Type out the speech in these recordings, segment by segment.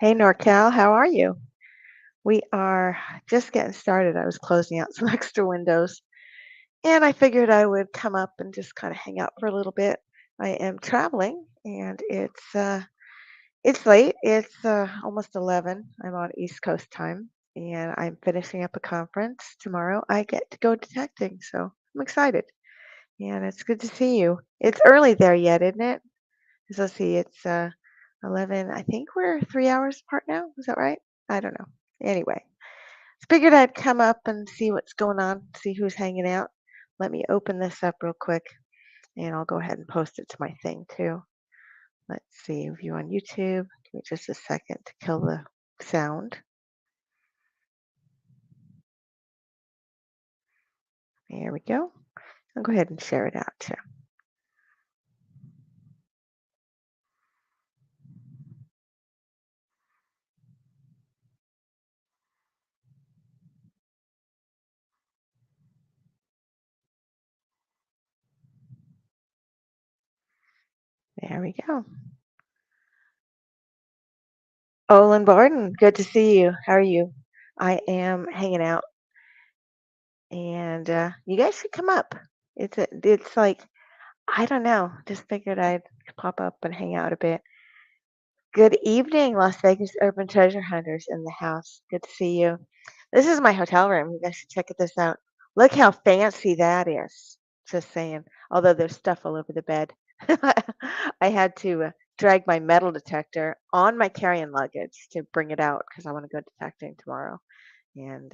Hey NorCal, how are you? We are just getting started. I was closing out some extra windows and I figured I would come up and just kind of hang out for a little bit. I am traveling and it's late. It's almost 11. I'm on East Coast time and I'm finishing up a conference. Tomorrow I get to go detecting, so I'm excited. And it's good to see you. It's early there yet, isn't it? 'Cause let's see, it's 11. I think we're 3 hours apart now. Is that right? I don't know. Anyway, figured I'd come up and see what's going on, see who's hanging out. Let me open this up real quick and I'll go ahead and post it to my thing too. Let's see, view on YouTube. Give me just a second to kill the sound. There we go. I'll go ahead and share it out too. There we go. Olin Barton, good to see you. How are you? I am hanging out and you guys should come up. It's like I don't know. Just figured I'd pop up and hang out a bit. Good evening, Las Vegas Urban Treasure Hunters in the house. Good to see you. This is my hotel room. You guys should check this out. Look how fancy that is. Just saying. Although there's stuff all over the bed. I had to drag my metal detector on my carry-on luggage to bring it out because I want to go detecting tomorrow. And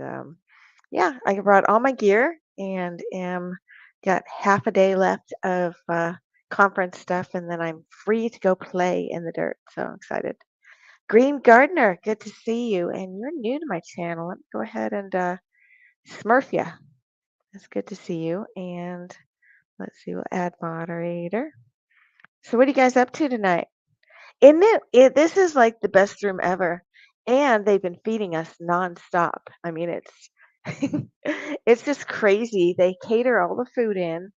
yeah, I brought all my gear and am got half a day left of conference stuff, and then I'm free to go play in the dirt. So I'm excited. Green Gardener, good to see you. And you're new to my channel. Let me go ahead and smurf ya. It's good to see you. And let's see, we'll add moderator. So what are you guys up to tonight? Isn't this is like the best room ever. And they've been feeding us nonstop. I mean, it's it's just crazy. They cater all the food in,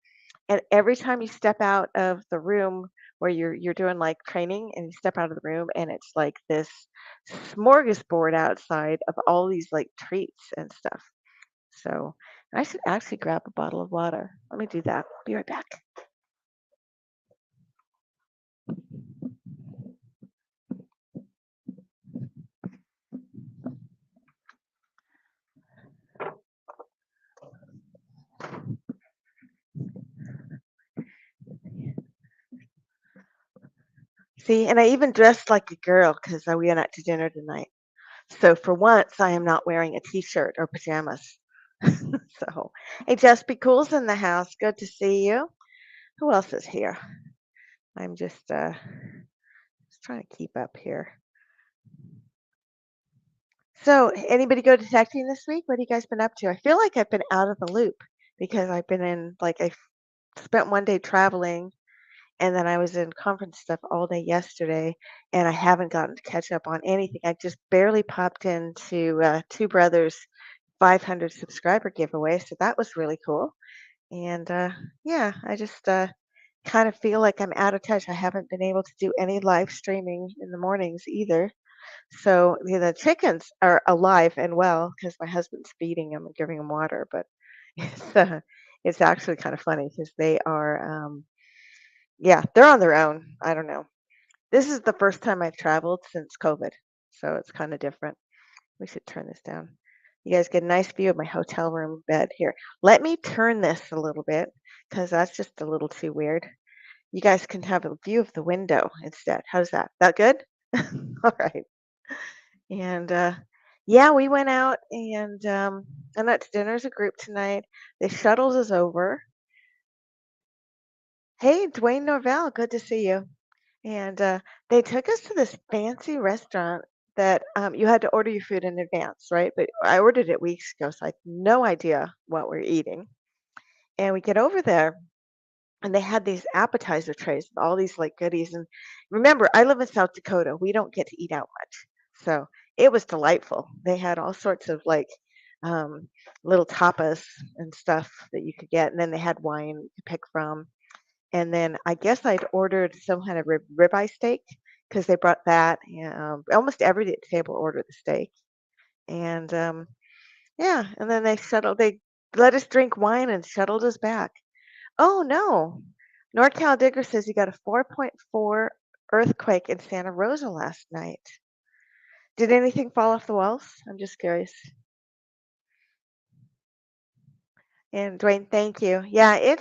and every time you step out of the room where you're doing like training and you step out of the room and it's like this smorgasbord outside of all these like treats and stuff. So I should actually grab a bottle of water. Let me do that. Be right back. See, and I even dressed like a girl because I went out to dinner tonight. So for once, I am not wearing a t-shirt or pajamas. So, hey, Just Be Cool's in the house. Good to see you. Who else is here? I'm just trying to keep up here. So, anybody go detecting this week? What have you guys been up to? I feel like I've been out of the loop because I've been in like I spent one day traveling and then I was in conference stuff all day yesterday and I haven't gotten to catch up on anything. I just barely popped into Two Brothers 500 subscriber giveaway, so that was really cool. And yeah, I just kind of feel like I'm out of touch. I haven't been able to do any live streaming in the mornings either. So the chickens are alive and well because my husband's feeding them and giving them water. But it's actually kind of funny because they are, yeah, they're on their own. I don't know. This is the first time I've traveled since COVID, so it's kind of different. We should turn this down. You guys get a nice view of my hotel room bed here. Let me turn this a little bit because that's just a little too weird. You guys can have a view of the window instead. How's that? That good? All right. And yeah, we went out and at dinner as a group tonight. The shuttles is over. Hey, Dwayne Norvell, good to see you. And they took us to this fancy restaurant that you had to order your food in advance, right? But I ordered it weeks ago, so I had no idea what we're eating. And we get over there, and they had these appetizer trays with all these like goodies. And remember, I live in South Dakota. We don't get to eat out much. So it was delightful. They had all sorts of like um, little tapas and stuff that you could get. And then they had wine to pick from. And then I guess I'd ordered some kind of ribeye steak. because they brought that. Almost every table ordered the steak, and yeah, and then they let us drink wine and shuttled us back. Oh no, NorCal Digger says he got a 4.4 earthquake in Santa Rosa last night. Did anything fall off the walls? I'm just curious. And Dwayne, thank you. Yeah, it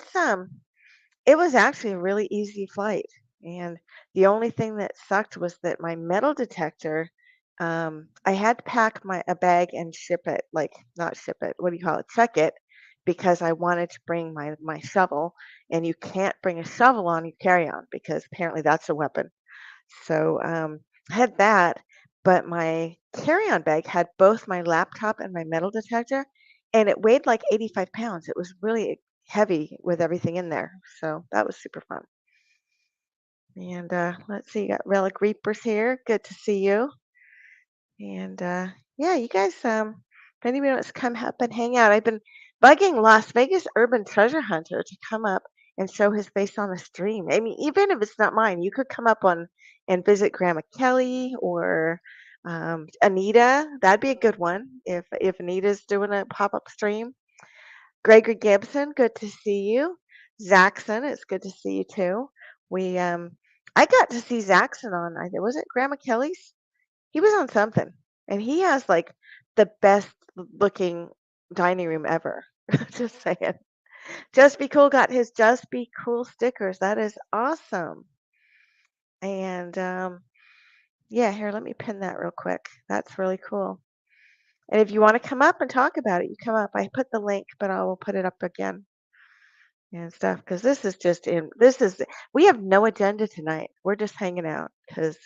was actually a really easy flight, and the only thing that sucked was that my metal detector, I had to pack a bag and ship it, like not ship it, what do you call it? Check it, because I wanted to bring my shovel, and you can't bring a shovel on your carry-on because apparently that's a weapon. So I had that, but my carry-on bag had both my laptop and my metal detector, and it weighed like 85 pounds. It was really heavy with everything in there. So that was super fun. And let's see, you got Relic Reapers here. Good to see you. And yeah, you guys, if anybody wants to come up and hang out, I've been bugging Las Vegas Urban Treasure Hunter to come up and show his face on the stream. I mean, even if it's not mine, you could come up on and visit Grandma Kelly or Anita. That'd be a good one if Anita's doing a pop-up stream. Gregory Gibson, good to see you. Zaxxon, it's good to see you too. We I got to see Zaxxon on, I think, was it Grandma Kelly's? He was on something, and he has like the best looking dining room ever. Just saying. Just Be Cool got his Just Be Cool stickers. That is awesome. And yeah, here, let me pin that real quick. That's really cool. And if you want to come up and talk about it, you come up. I put the link, but I will put it up again and stuff because we have no agenda tonight. We're just hanging out because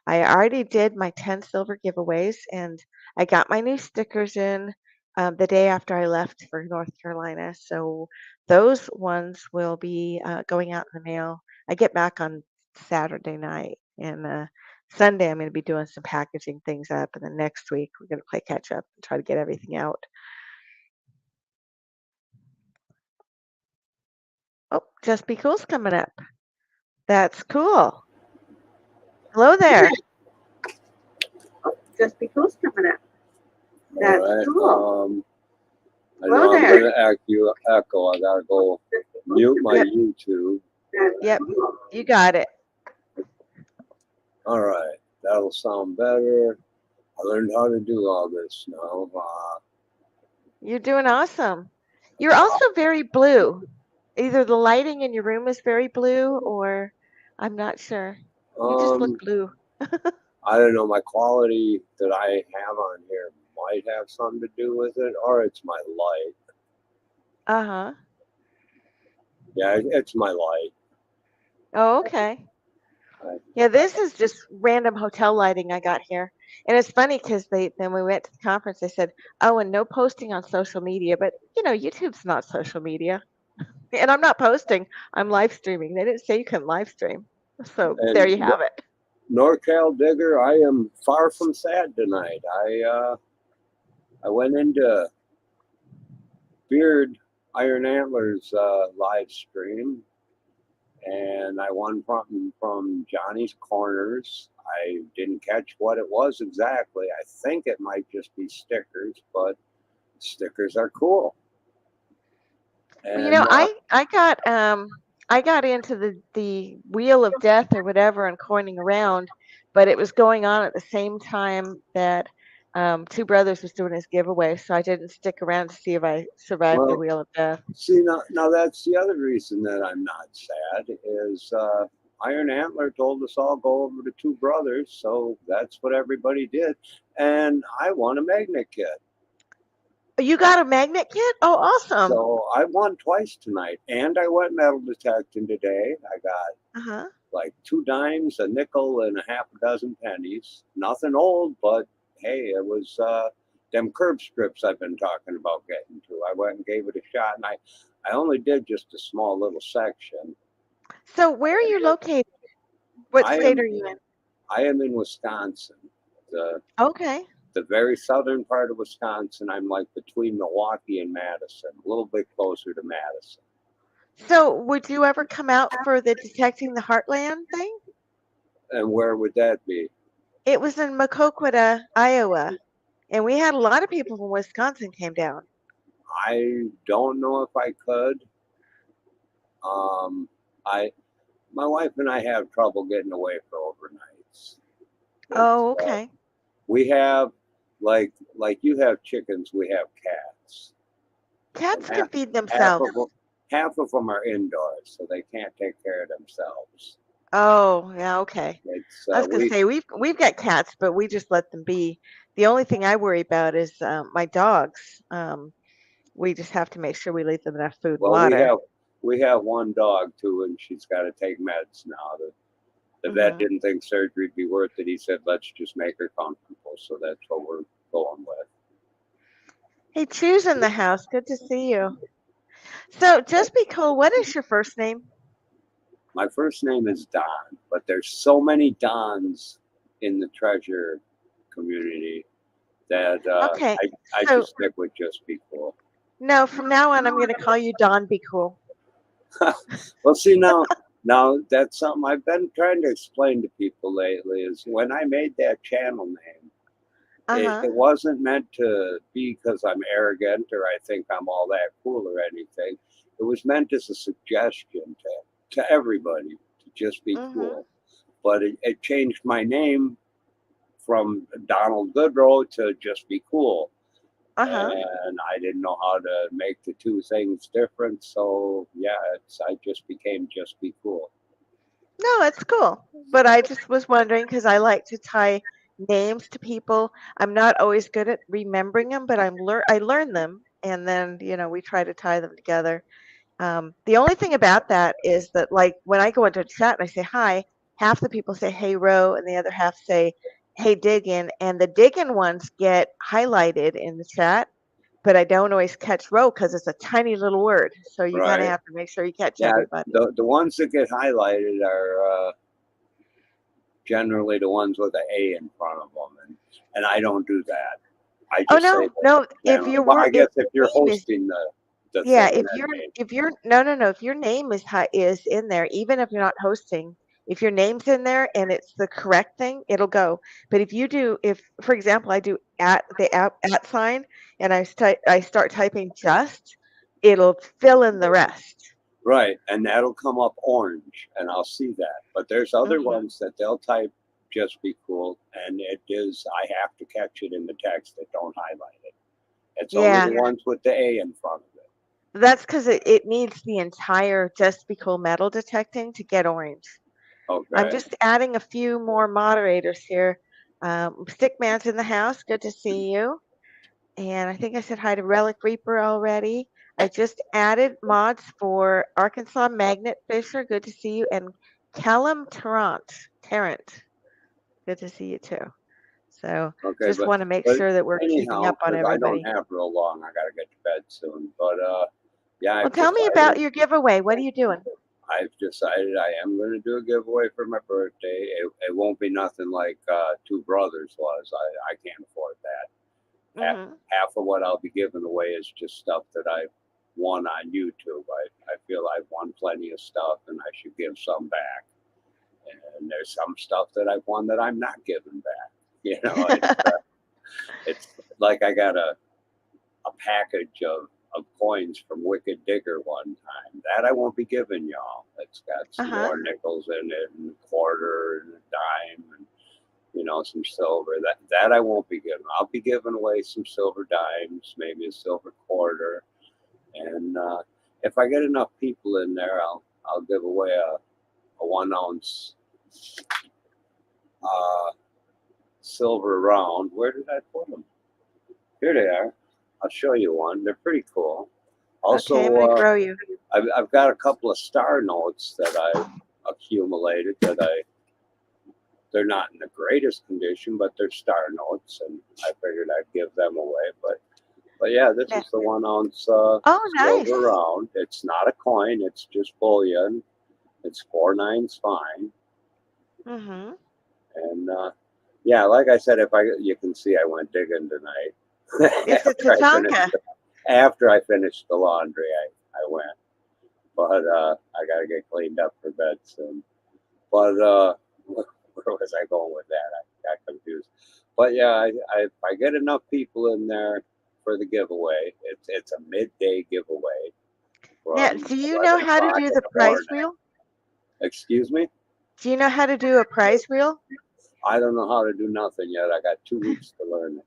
I already did my 10 silver giveaways and I got my new stickers in the day after I left for North Carolina. So those ones will be going out in the mail. I get back on Saturday night, and Sunday I'm going to be doing some packaging things up, and then next week we're going to play catch up and try to get everything out. Oh, Just Be Cool's coming up. That's cool. Hello there. Oh, Just Be Cool's coming up. That's right. cool. I know I'm going to echo. I got to go mute my YouTube. Yep, you got it. All right. That'll sound better. I learned how to do all this now. You're doing awesome. You're also very blue. Either the lighting in your room is very blue, or I'm not sure. You just look blue. I don't know. My quality that I have on here might have something to do with it, or it's my light. Uh-huh. Yeah, it's my light. Oh, okay. Yeah, this is just random hotel lighting I got here. And it's funny because then we went to the conference, they said, oh, and no posting on social media. But, YouTube's not social media. And I'm not posting, I'm live streaming. They didn't say you couldn't live stream. So And there you have it. NorCal Digger, I am far from sad tonight. I went into Beard Iron Antlers live stream, and I won from Johnny's Corners. I didn't catch what it was exactly. I think it might just be stickers, but stickers are cool. Well, And I got into the wheel of death or whatever and coining around, but it was going on at the same time that Two Brothers was doing his giveaway, so I didn't stick around to see if I survived the wheel of death. See, now that's the other reason that I'm not sad is Iron Antler told us all go over to Two Brothers, so that's what everybody did, and I won a magnet kit. You got a magnet kit? Oh, awesome! So I won twice tonight, and I went metal detecting today. I got like 2 dimes, a nickel, and a half a dozen pennies. Nothing old, but hey, it was them curb strips I've been talking about getting to. I went and gave it a shot, and I only did just a small little section. So where are you located? What state are you in? I am in Wisconsin. Okay. The very southern part of Wisconsin. I'm like between Milwaukee and Madison, a little bit closer to Madison. So would you ever come out for the Detecting the Heartland thing? And where would that be? It was in Maquoketa, Iowa, and we had a lot of people from Wisconsin came down. I don't know if I could. Um, I my wife and I have trouble getting away for overnights. It's, Oh, okay. we have like you have chickens, we have cats, and Cats can feed half themselves. of them half of them are indoors, so they can't take care of themselves. Oh, yeah, okay. It's I was gonna we say we've got cats, but we just let them be. The only thing I worry about is my dogs. We just have to make sure we leave them enough food and well water. we have one dog too, and she's got to take meds now. The vet Hmm. didn't think surgery'd be worth it. He said, let's just make her comfortable. So that's what we're going with. Hey, Chu's in the house. Good to see you. So, just be cool. What is your first name? My first name is Don, but there's so many Dons in the treasure community that Okay. I So, just stick with Just Be Cool. no, from now on, I'm gonna call you Don. Be cool. Well, see, now that's something I've been trying to explain to people lately is when I made that channel name, Uh-huh. it wasn't meant to be because I'm arrogant or I think I'm all that cool or anything. It was meant as a suggestion to everybody to just be Mm-hmm. cool. But it changed my name from Donald Goodrow to just be cool. Uh-huh. And I didn't know how to make the two things different. So yeah, I just became Just Be Cool. No, it's cool. But I just was wondering because I like to tie names to people. I'm not always good at remembering them, but I learn them, and then we try to tie them together. The only thing about that is that, like, when I go into a chat and I say hi, half the people say hey Ro, and the other half say hey Diggin, and the Diggin ones get highlighted in the chat, but I don't always catch Ro because it's a tiny little word. So you kind of Right. have to make sure you catch Yeah. everybody. The ones that get highlighted are generally the ones with an A in front of them. And I don't do that. I Oh just say no, the no. If channel. your Well, word, I if guess if your you're name is hosting the Yeah, thing, then maybe. if you're no, no, no, if your name is in there, even if you're not hosting, if your name's in there and it's the correct thing, it'll go. But if for example I do at sign and I start typing just, it'll fill in the rest. Right, and that'll come up orange, and I'll see that. But there's other Hmm. ones that they'll type just be cool, and it is I have to catch it in the text that don't highlight it. It's only Yeah, the ones with the A in front of it. that's because it needs the entire just be cool metal detecting to get orange. I'm Okay. just adding a few more moderators here. Stickman's in the house. Good to see you. And I think I said hi to Relic Reaper already. I just added mods for Arkansas Magnet Fisher. Good to see you. And Callum Tarrant. Good to see you too. So Okay, just want to make but sure that we're keeping anyhow, up on because I don't everybody. have real long, I got to get to bed soon. But yeah, Well, tell me about your giveaway. What are you doing? I've decided I am going to do a giveaway for my birthday. It won't be nothing like Two Brothers was. I can't afford that. Hmm. Half of what I'll be giving away is just stuff that I've won on YouTube. I feel I've won plenty of stuff and I should give some back. And there's some stuff that I've won that I'm not giving back. You know, it's like I got a package of coins from Wicked Digger one time. That I won't be giving y'all. It's got some Uh-huh. more nickels in it and a quarter and a dime and some silver. That I won't be giving. I'll be giving away some silver dimes, maybe a silver quarter, and if I get enough people in there, I'll give away a 1 ounce uh, silver round. Where did I put them? Here they are. I'll show you one. They're pretty cool. Okay, I'm Also, gonna grow you. I've got a couple of star notes that I've accumulated that they're not in the greatest condition, but they're star notes, and I figured I'd give them away. But yeah, this Yeah. is the 1 ounce Oh, nice. silver round. It's not a coin; it's just bullion. It's 4 9s fine, Mm-hmm. and yeah, like I said, if you can see, I went digging tonight It's a Tatanka. after I finished the laundry. I went, but I got to get cleaned up for bed soon. But where was I going with that? I got confused. But yeah, if I get enough people in there for the giveaway, it's a midday giveaway Now, from do you know 11 how to o'clock do in the the prize morning. wheel? Excuse me? Do you know how to do a prize wheel? I don't know how to do nothing yet. I got 2 weeks to learn it.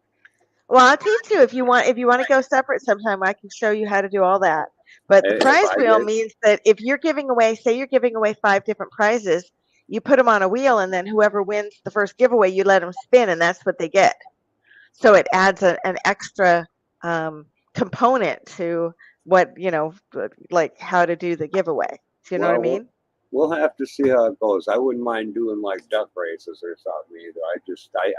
Well, I'll teach you if you want. If you want to go separate sometime, I can show you how to do all that. But the If prize I wheel get means that if you're giving away, say you're giving away 5 different prizes, you put them on a wheel, and then whoever wins the first giveaway, you let them spin, and that's what they get. So it adds an extra component to what like how to do the giveaway. Do you know what I well, mean? we'll have to see how it goes. I wouldn't mind doing like duck races or something either.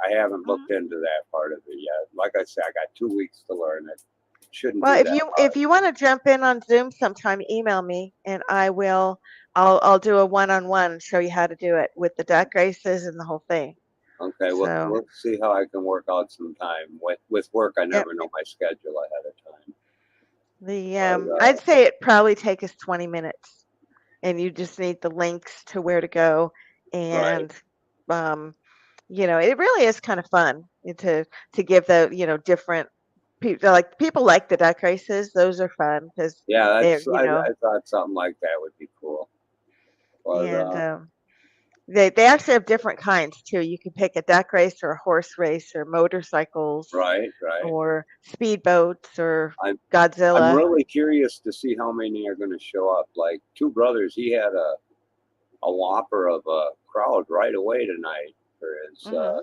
I haven't looked into that part of it yet. Like I said, I got 2 weeks to learn it. Shouldn't Well, be if that you hard. if you want to jump in on Zoom sometime, email me and I will. I'll do a one-on-one and show you how to do it with the duck races and the whole thing. Okay, So, we'll see how I can work out some time. With work, I yep. never know my schedule ahead of time. The But I'd say it probably take us 20 minutes, and you just need the links to where to go, right, and um, it really is kind of fun to give the different people like the duck races. Those are fun because yeah, they're I thought something like that would be cool. But and they actually have different kinds too. You can pick a duck race or a horse race or motorcycles right. or speedboats or I'm I'm Godzilla. really curious to see how many are going to show up. Like Two Brothers, he had a whopper of a crowd right away tonight for his. Hmm.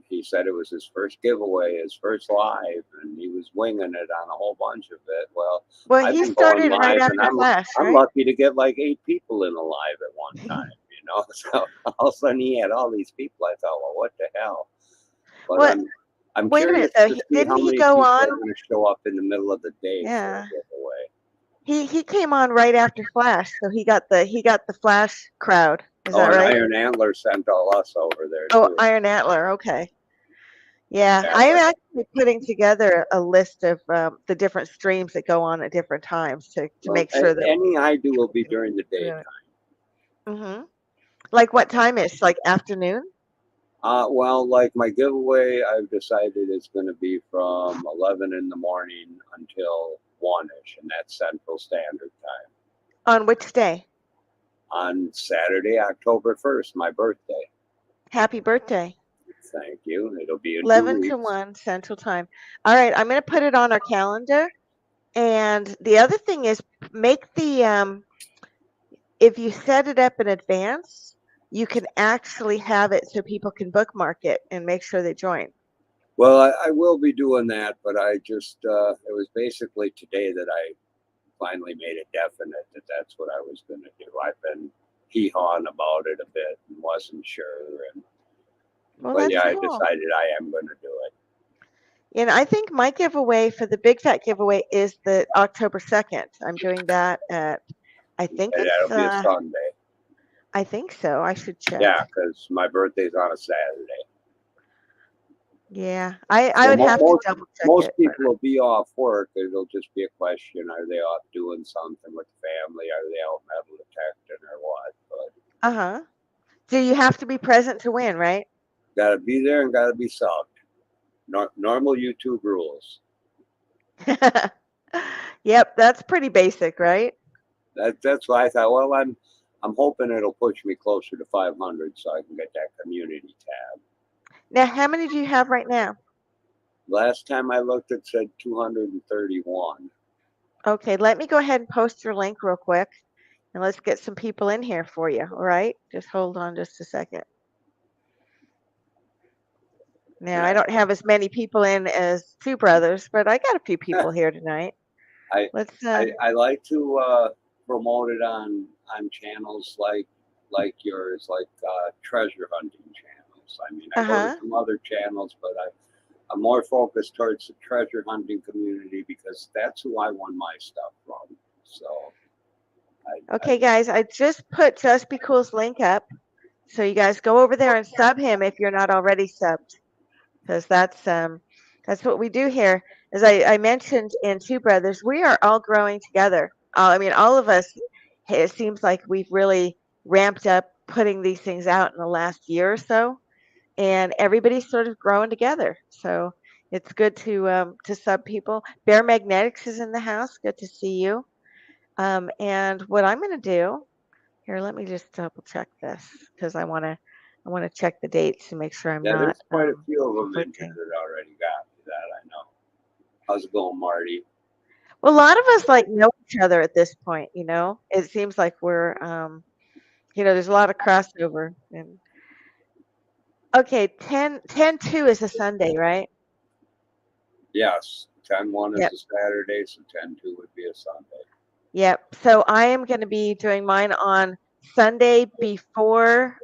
He said it was his first giveaway, his first live, and he was winging it on a whole bunch of it. Well, Well, I've he been going started right live, and after Flash, I'm right? lucky to get like 8 people in a live at one time. You know, so all of a sudden he had all these people. I thought, well, what the hell? But Well, I'm wait a curious minute though. to see Didn't how he many go people on? are going to show up in the middle of the day for a Yeah, giveaway. he came on right after Flash, so he got the Flash crowd. Is Oh, that and right? Iron Antler sent all us over there Oh, too. Iron Antler. Okay. Yeah, Yeah, I'm actually putting together a list of the different streams that go on at different times to well, make sure that any I do will people be can during the do it. daytime. Hmm. Like what time is like afternoon? Well, like my giveaway, I've decided it's going to be from 11 in the morning until 1ish, and that's Central Standard Time On which day? on Saturday, October 1st, my birthday. Happy birthday. Thank you. It'll be in 2 11 to weeks. 1 Central Time. All right, I'm going to put it on our calendar. And the other thing is make the if you set it up in advance, you can actually have it so people can bookmark it and make sure they join. Well, I will be doing that, but I just, it was basically today that I finally made it definite that that's what I was going to do. I've been hee-hawing about it a bit and wasn't sure. Well, But that's yeah, I cool. decided I am going to do it. And I think my giveaway for the Big Fat giveaway is the October 2nd. I'm doing that at I think And it's that'll be a Sunday. I think so. I should check. Yeah, because my birthday's on a Saturday. Yeah. I So would have to double check most it, but people will be off work. It'll just be a question: are they off doing something with the family? Are they out metal detecting or what? But uh-huh. Do you have to be present to win, right? got to be there and got to be subbed. Normal YouTube rules. Yep, that's pretty basic, right? That's why I thought. Well, I'm hoping it'll push me closer to 500 so I can get that community tab. Now, how many do you have right now? Last time I looked, it said 231. Okay, let me go ahead and post your link real quick and let's get some people in here for you. All right, just hold on just a second. Now, I don't have as many people in as Two Brothers, but I got a few people here tonight. I, Let's I like to promote it on channels like yours, like treasure hunting channels. I mean, I go to uh-huh. some other channels, but I'm more focused towards the treasure hunting community because that's who I won my stuff from. So, Okay, guys, I just put Just Be Cool's link up. So you guys go over there and sub him if you're not already subbed. Because that's what we do here. As I mentioned in Two Brothers, we are all growing together. I mean, all of us. It seems like we've really ramped up putting these things out in the last year or so, and everybody's sort of growing together. So it's good to sub people. Bear Magnetics is in the house. Good to see you. And what I'm going to do here, let me just double check this because I want to check the dates to make sure I'm Yeah, not there's quite a few of them in here conflicting. that already got me that I know. How's it going, Marty? Well, a lot of us like know each other at this point. It seems like we're there's a lot of crossover. And okay, 10/2 is a Sunday, right? Yes, 10/1 is Yep. a Saturday, so 10/2 would be a Sunday. Yep. So I am going to be doing mine on Sunday before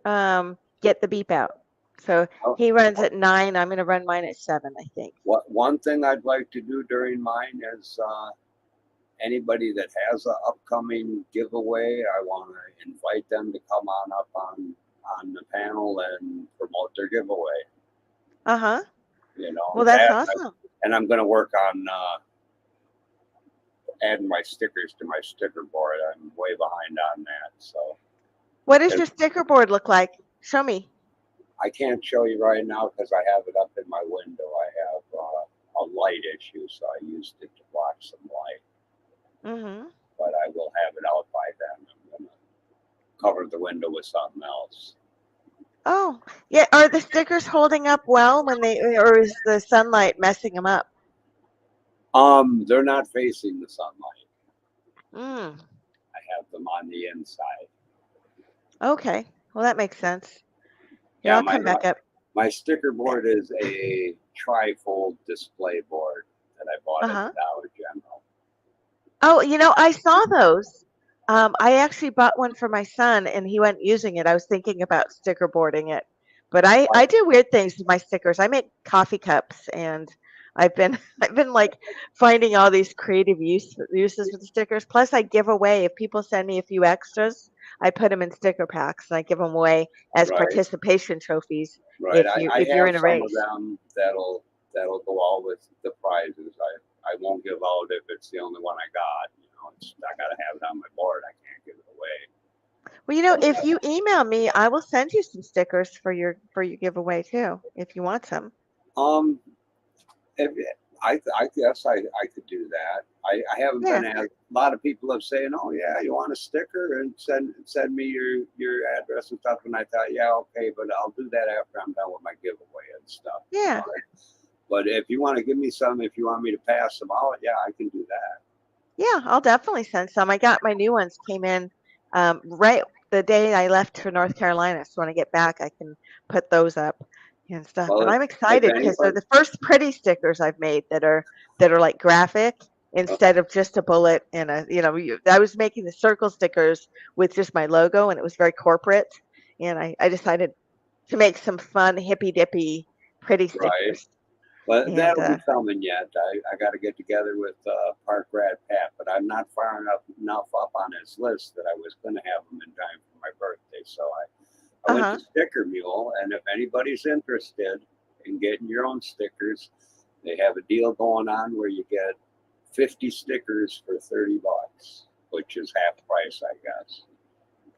Get the Beep Out. So Oh, he runs at 9. I'm going to run mine at 7, I think. one thing I'd like to do during mine is anybody that has an upcoming giveaway, I want to invite them to come on up on the panel and promote their giveaway. Uh-huh. You know Well, that's that, awesome. and I'm going to work on adding my stickers to my sticker board. I'm way behind on that, so What does your sticker board look like? Show me. I can't show you right now because I have it up in my window. I have a light issue, so I used it to block some light. Mm-hmm. But I will have it out by then. I'm going to cover the window with something else. Oh, yeah. Are the stickers holding up well or is the sunlight messing them up? They're not facing the sunlight. Mm. I have them on the inside. Okay. Well, that makes sense. Here, Yeah, I'll come back up. my sticker board is a trifold display board that I bought at the Uh-huh. Dollar General. Oh, I saw those. I actually bought one for my son, and he wasn't using it. I was thinking about sticker boarding it, but I do weird things with my stickers. I make coffee cups, and I've been I've been like finding all these creative uses for the stickers. Plus, I give away if people send me a few extras, I put them in sticker packs, and I give them away as Right, participation trophies right. if you I if you're have in a some of race. them that'll go out with the prizes. I won't give out if it's the only one I got. I gotta have it on my board. I can't give it away. Well, if you email me, I will send you some stickers for your giveaway too, if you want some. Um, if, I guess I could do that. I haven't Yeah, been asked. A lot of people have saying, "Oh yeah, you want a sticker and send me your address and stuff." And I thought, yeah, okay, but I'll do that after I'm done with my giveaway and stuff. yeah, But if you want to give me some, if you want me to pass them out, yeah, I can do that. yeah. I'll definitely send some. I got my new ones came in right the day I left for North Carolina. So when I get back, I can put those up and stuff. But Well, I'm if excited because they're anybody, the first pretty stickers I've made that are like graphic instead of just a bullet and I was making the circle stickers with just my logo and it was very corporate. And I decided to make some fun, hippy dippy, pretty right? stickers. But And that'll be coming yet. I got to get together with Park Rat Pat, but I'm not far enough up on his list that I was going to have him in time for my birthday. So I went to uh-huh. Sticker Mule, and if anybody's interested in getting your own stickers, they have a deal going on where you get 50 stickers for $30, which is half price, I guess.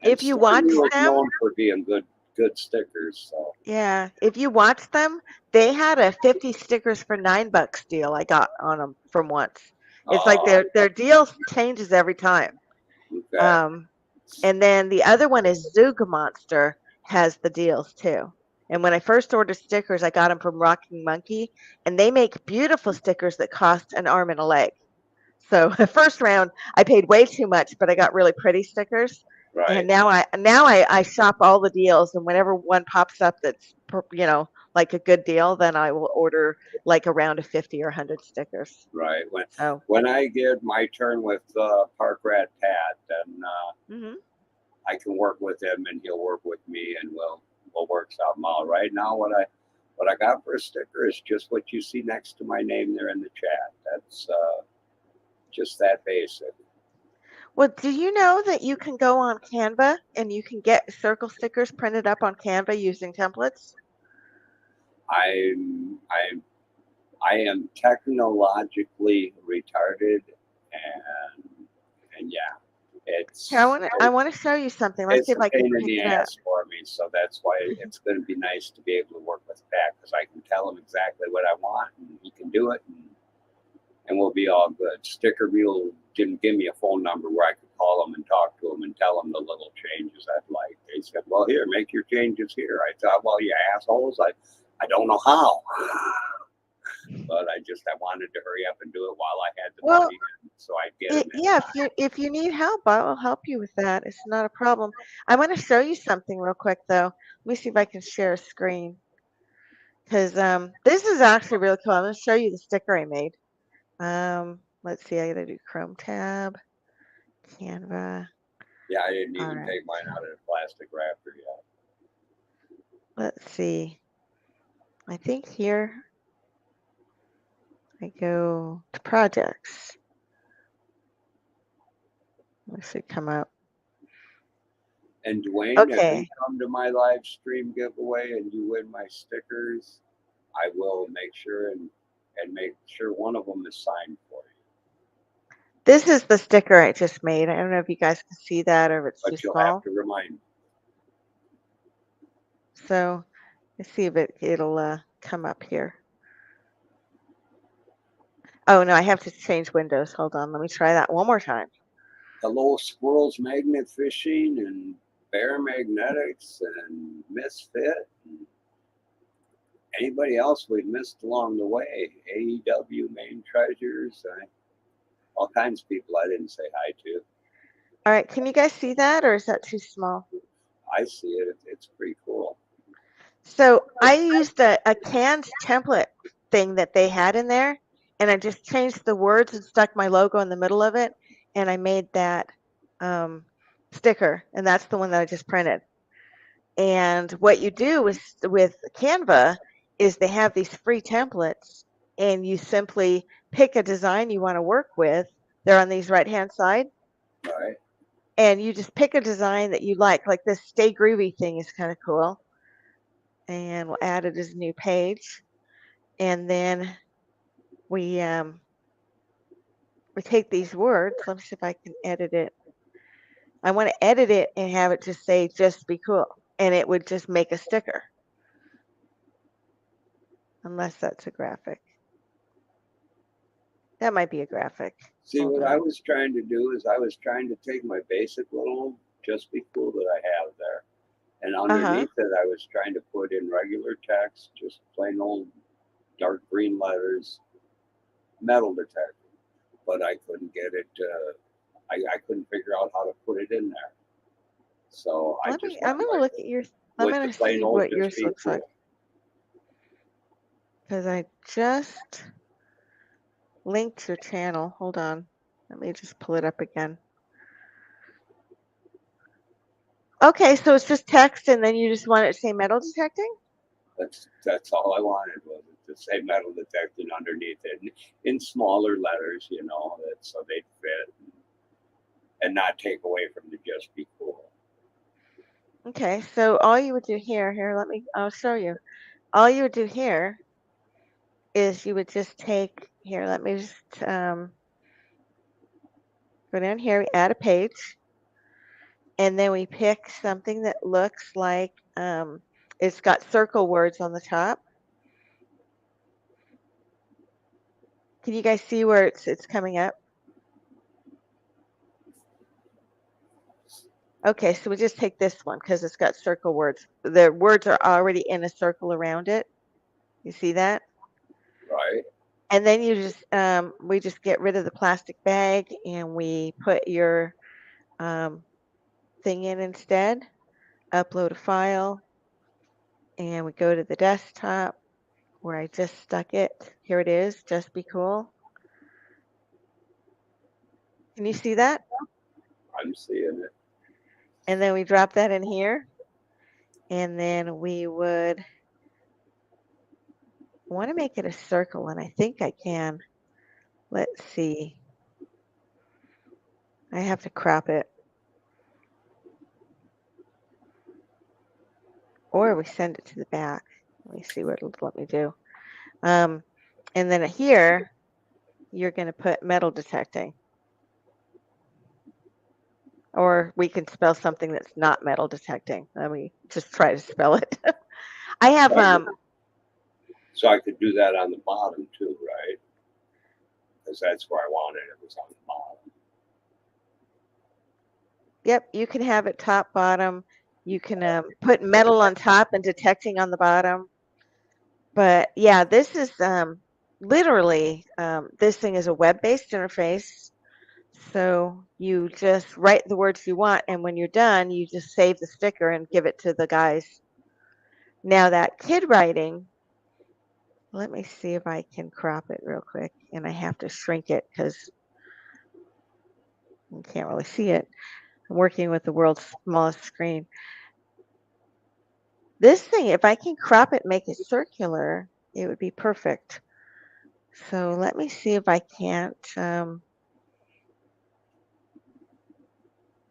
And If you Sticker watch Mule is them, known for being good stickers. So yeah, if you watch them, they had a 50 stickers for $9 deal I got on them from once. It's like uh, their deal changes every time. okay, Um, and then the other one is Zuga Monster has the deals too. And when I first ordered stickers, I got them from Rocking Monkey, and they make beautiful stickers that cost an arm and a leg. So the first round, I paid way too much, but I got really pretty stickers. And right. now I shop all the deals, and whenever one pops up that's like a good deal, then I will order like a round of 50 or 100 stickers. Right. So, When I get my turn with Park Rat Pat, then hmm I can work with him and he'll work with me, and we'll work something out. Right now, what I got for a sticker is just what you see next to my name there in the chat. That's just that basic. well, do you know that you can go on Canva and you can get circle stickers printed up on Canva using templates? I I am technologically retarded, and yeah, It's I want to show you something. Let's see it's if a I can pain in pick the it up. ass for me, so that's why it's going to be nice to be able to work with Pat because I can tell him exactly what I want and he can do it, and we'll be all good. Sticker Mule didn't give me a phone number where I could call him and talk to him and tell him the little changes I'd like. They said, "Well, here, make your changes here." I thought, "Well, you assholes, I don't know how." But I wanted to hurry up and do it while I had the Well, money, so I'd get them in yeah, time. if you need help, I'll help you with that. It's not a problem. I want to show you something real quick though. Let me see if I can share a screen because this is actually really cool. I'm going to show you the sticker I made. Let's see. I got to do Chrome tab, Canva. Yeah, I didn't All even right. take mine out of the plastic wrapper yet. Let's see. I think here I go to projects. This should come up. And Dwayne, if you Okay. come to my live stream giveaway and you win my stickers, I will make sure and make sure one of them is signed for you. This is the sticker I just made. I don't know if you guys can see that or if it's too But you'll have small. to remind me. So let's see if it'll come up here. Oh no, I have to change windows. Hold on. Let me try that one more time. Hello, Squirrels Magnet Fishing and Bear Magnetics and Misfit and anybody else we missed along the way. AEW Main Treasures, all kinds of people I didn't say hi to. All right. Can you guys see that or is that too small? I see it. It's pretty cool. So I used a canned template thing that they had in there, and I just changed the words and stuck my logo in the middle of it, and I made that sticker, and that's the one that I just printed. And what you do with Canva is they have these free templates, and you simply pick a design you want to work with. They're on these right-hand side, All right. and you just pick a design that you like. Like this Stay Groovy thing is kind of cool, and we'll add it as a new page. And then we we take these words. Let me see if I can edit it. I want to edit it and have it just say "just be cool," and it would just make a sticker, unless that's a graphic. That might be a graphic. See, Hold what on. I was trying to do is I was trying to take my basic little just be cool that I have there. And Uh-huh. underneath it, I was trying to put in regular text, just plain old dark green letters, metal detector. But I couldn't get it, I couldn't figure out how to put it in there. So I just I'm went gonna look at yours. I'm with the gonna plain see old what just yours be looks like cool. because I just linked your channel. Hold on. Let me just pull it up again. Okay, so it's just text and then you just want it to say metal detecting? That's all I wanted was to say metal detecting underneath it in smaller letters, so they'd fit and not take away from the just be cool. Okay, so all you would do I'll show you. All you would do here is you would just let me just go down here, we add a page, and then we pick something that looks like it's got circle words on the top. Can you guys see where it's coming up? Okay, so we just take this one because it's got circle words. The words are already in a circle around it. You see that? Right. And then we just get rid of the plastic bag and we put your thing in instead, upload a file, and we go to the desktop where I just stuck it. Here it is, just be cool. Can you see that? I'm seeing it. And then we drop that in here. And then we would want to make it a circle, and I think I can. Let's see. I have to crop it. Or we send it to the back. Let me see what it'll let me do. And then here, you're going to put metal detecting. Or we can spell something that's not metal detecting. Let me just try to spell it. I have So I could do that on the bottom too, right? Because that's where I wanted it, was on the bottom. Yep, you can have it top, bottom. You can put metal on top and detecting on the bottom. But yeah, this is literally, this thing is a web-based interface. So you just write the words you want, and when you're done, you just save the sticker and give it to the guys. Now that kid writing, let me see if I can crop it real quick, and I have to shrink it because you can't really see it. I'm working with the world's smallest screen. This thing, if I can crop it, make it circular, it would be perfect. So let me see if I can't,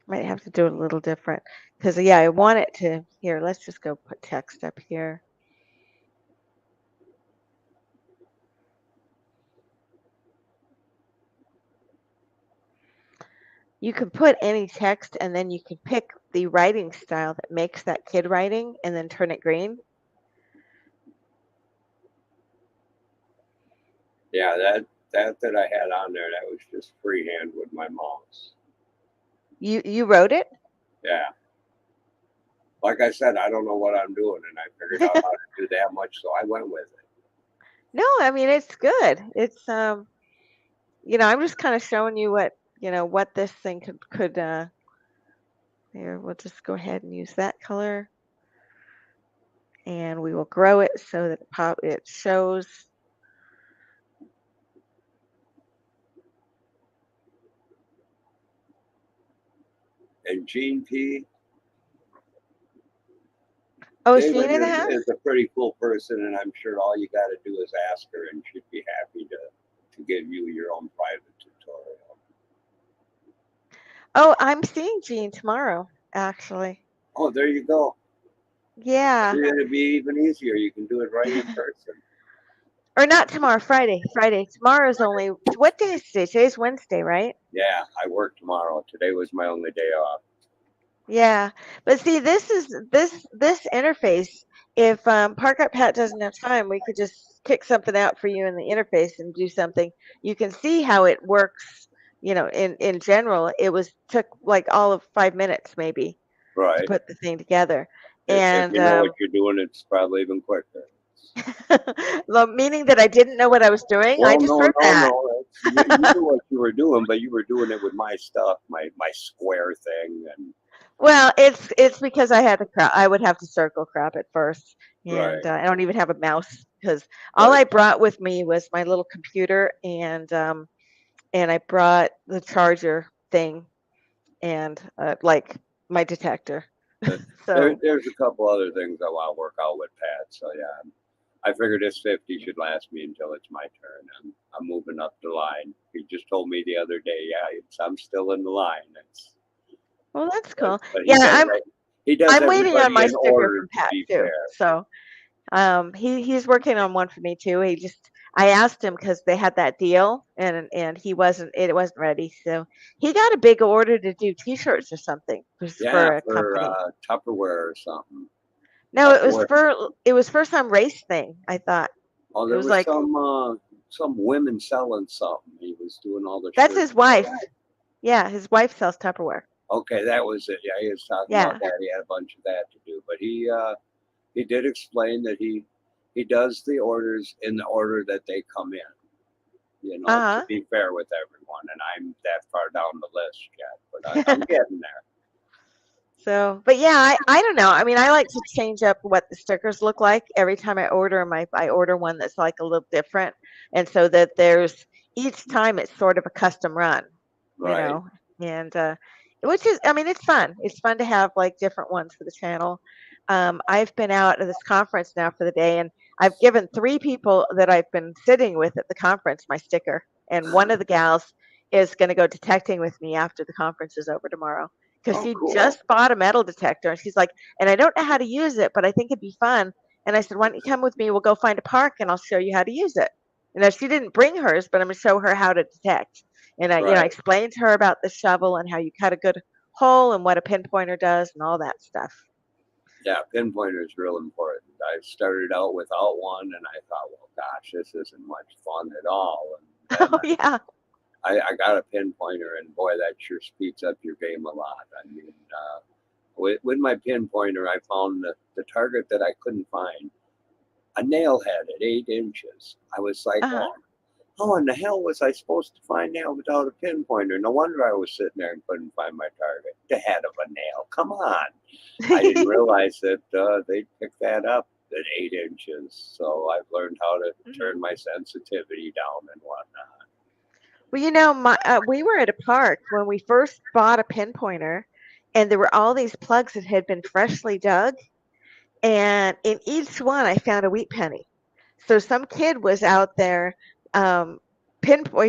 might have to do it a little different. Because, yeah, I want it to, here, let's just go put text up here. You can put any text and then you can pick the writing style that makes that kid writing and then turn it green. Yeah, that I had on there, that was just freehand with my mouse. You wrote it? Yeah. Like I said, I don't know what I'm doing, and I figured out how to do that much, so I went with it. No, I mean it's good. It's you know, I'm just kind of showing you what, you know, what this thing could here, we'll just go ahead and use that color. And we will grow it so that it shows. And Gene P. Oh, is David Jean in the house? is a pretty cool person, and I'm sure all you got to do is ask her, and she'd be happy to give you your own private tutorial. Oh, I'm seeing Jean tomorrow, actually. Oh, there you go. Yeah. It'd be even easier. You can do it right in person. Or not tomorrow, Friday. Friday. Tomorrow's only, what day is today? Today's Wednesday, right? Yeah, I work tomorrow. Today was my only day off. Yeah. But see, this interface, if Park Up Pat doesn't have time, we could just kick something out for you in the interface and do something. You can see how it works, you know, in general. It took like all of 5 minutes maybe to Right. put the thing together. If And you know what you're doing, it's probably even quicker. well, meaning that I didn't know what I was doing. I Well, just no, heard no, that. no. You knew what you were doing, but you were doing it with my stuff, my square thing, and Well, it's because I had to crop. I would have to circle crop it first, right. and I don't even have a mouse because all But I brought with me was my little computer and I brought the charger thing and like my detector. So there's a couple other things I want to work out with Pat. So yeah, I figured this 50 should last me until it's my turn. I'm moving up the line. He just told me the other day, yeah, I'm still in the line. well, that's cool. But Yeah, he does I'm waiting on everybody my in sticker order, from to Pat be too. fair. So he's working on one for me too. I asked him because they had that deal and it wasn't ready. So he got a big order to do T-shirts or something Yeah, for a for company. Tupperware or something. No, Tupperware. it was for some race thing. I thought Oh, it there was was like some women selling something. He was doing all the that's shirts. his wife. Yeah, his wife sells Tupperware. Okay, that was it. Yeah, he was talking about Yeah. that. He had a bunch of that to do, but he did explain that he does the orders in the order that they come in. You know, to Uh-huh. be fair with everyone, and I'm that far down the list yet, but I'm getting there. So, but yeah, I don't know. I mean, I like to change up what the stickers look like every time I order them. I order one that's like a little different, and so that there's each time it's sort of a custom run, you Right. know, and which is, I mean, it's fun. It's fun to have like different ones for the channel. I've been out at this conference now for the day, and I've given 3 people that I've been sitting with at the conference my sticker, and one of the gals is going to go detecting with me after the conference is over tomorrow because Oh, she cool. just bought a metal detector and she's like, and I don't know how to use it, but I think it'd be fun. And I said, why don't you come with me? We'll go find a park and I'll show you how to use it. You know, she didn't bring hers, but I'm gonna show her how to detect. And I Right. explained to her about the shovel and how you cut a good hole and what a pinpointer does and all that stuff. Yeah, pinpointer is real important. I started out without one, and I thought, well, gosh, this isn't much fun at all. And then Oh yeah. I got a pinpointer, and boy, that sure speeds up your game a lot. I mean, with my pinpointer, I found the target that I couldn't find, a nail head at 8 inches. I was like, Uh-huh. oh, how in the hell was I supposed to find that without a pinpointer? No wonder I was sitting there and couldn't find my target. The head of a nail. Come on. I didn't realize that they picked that up at 8 inches. So I've learned how to turn my sensitivity down and whatnot. Well, we were at a park when we first bought a pinpointer, and there were all these plugs that had been freshly dug, and in each one I found a wheat penny. So some kid was out there, he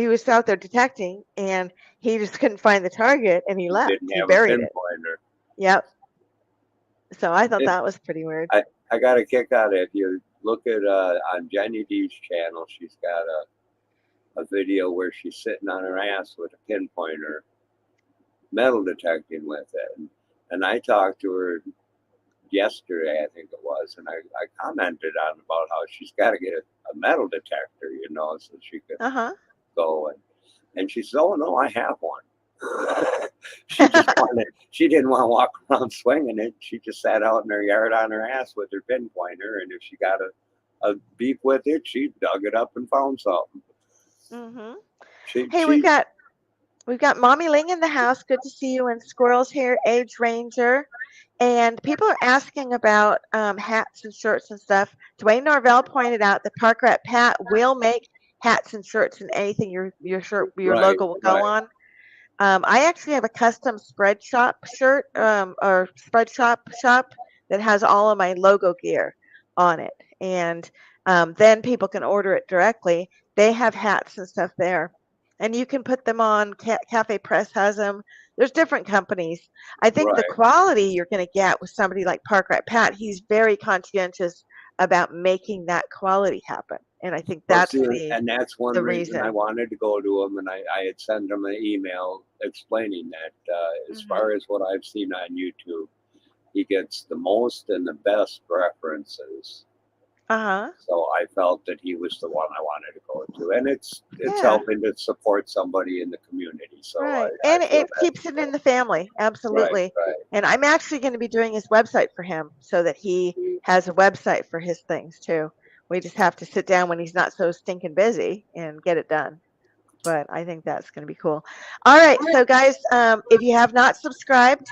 was out there detecting, and he just couldn't find the target, and he left. Didn't He have a buried it. pinpointer. Yep. So I thought It, that was pretty weird. I got a kick out of it. If you look at on Jenny D's channel, she's got a video where she's sitting on her ass with a pinpointer, metal detecting with it. And I talked to her yesterday, I think it was, and I commented on about how she's got to get a metal detector, so she could go and she said, "Oh no, I have one." She didn't want to walk around swinging it. She just sat out in her yard on her ass with her pinpointer, and if she got a beep with it, she dug it up and found something. Hey, we've got Mommy Ling in the house. Good to see you. And Squirrels here, Age Ranger. And people are asking about hats and shirts and stuff. Dwayne Norvell pointed out that Park Rat Pat will make hats and shirts and anything your logo will go on. I actually have a custom spread shop shirt or spread shop that has all of my logo gear on it, and then people can order it directly. They have hats and stuff there, and you can put them on. Cafe Press has them. There's different companies. I think the quality you're going to get with somebody like Park Rat Pat, he's very conscientious about making that quality happen, and I think that's that's one reason I reason. wanted to go to him, and I had sent him an email explaining that as far as what I've seen on YouTube, he gets the most and the best references. So I felt that he was the one I wanted to go to, and it's helping to support somebody in the community. So and it keeps it in the family, absolutely. And I'm actually going to be doing his website for him so that he has a website for his things too. We just have to sit down when he's not so stinking busy and get it done. But I think that's going to be cool. All right, so guys, if you have not subscribed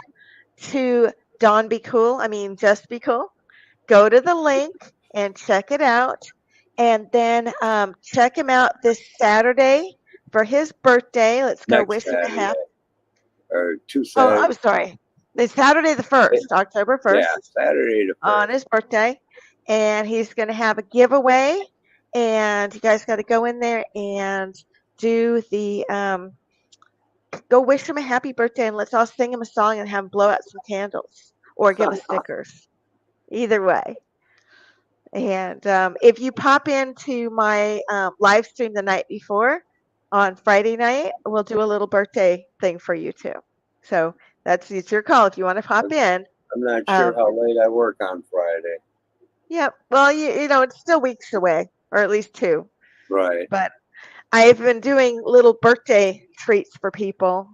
to Just Be Cool, go to the link and check it out. And then check him out this Saturday for his birthday. Let's go wish him a happy. Or 2 Saturdays. Oh, I'm sorry. It's Saturday the 1st, October 1st. Yeah, Saturday the 1st. On his birthday. And he's going to have a giveaway. And you guys got to go in there and do the go wish him a happy birthday, and let's all sing him a song and have him blow out some candles or give us stickers. Either way. And if you pop into my live stream the night before on Friday night, we'll do a little birthday thing for you too. So it's your call if you want to pop in. I'm not sure how late I work on Friday. Yeah, well, you know, it's still weeks away, or at least 2. Right. But I've been doing little birthday treats for people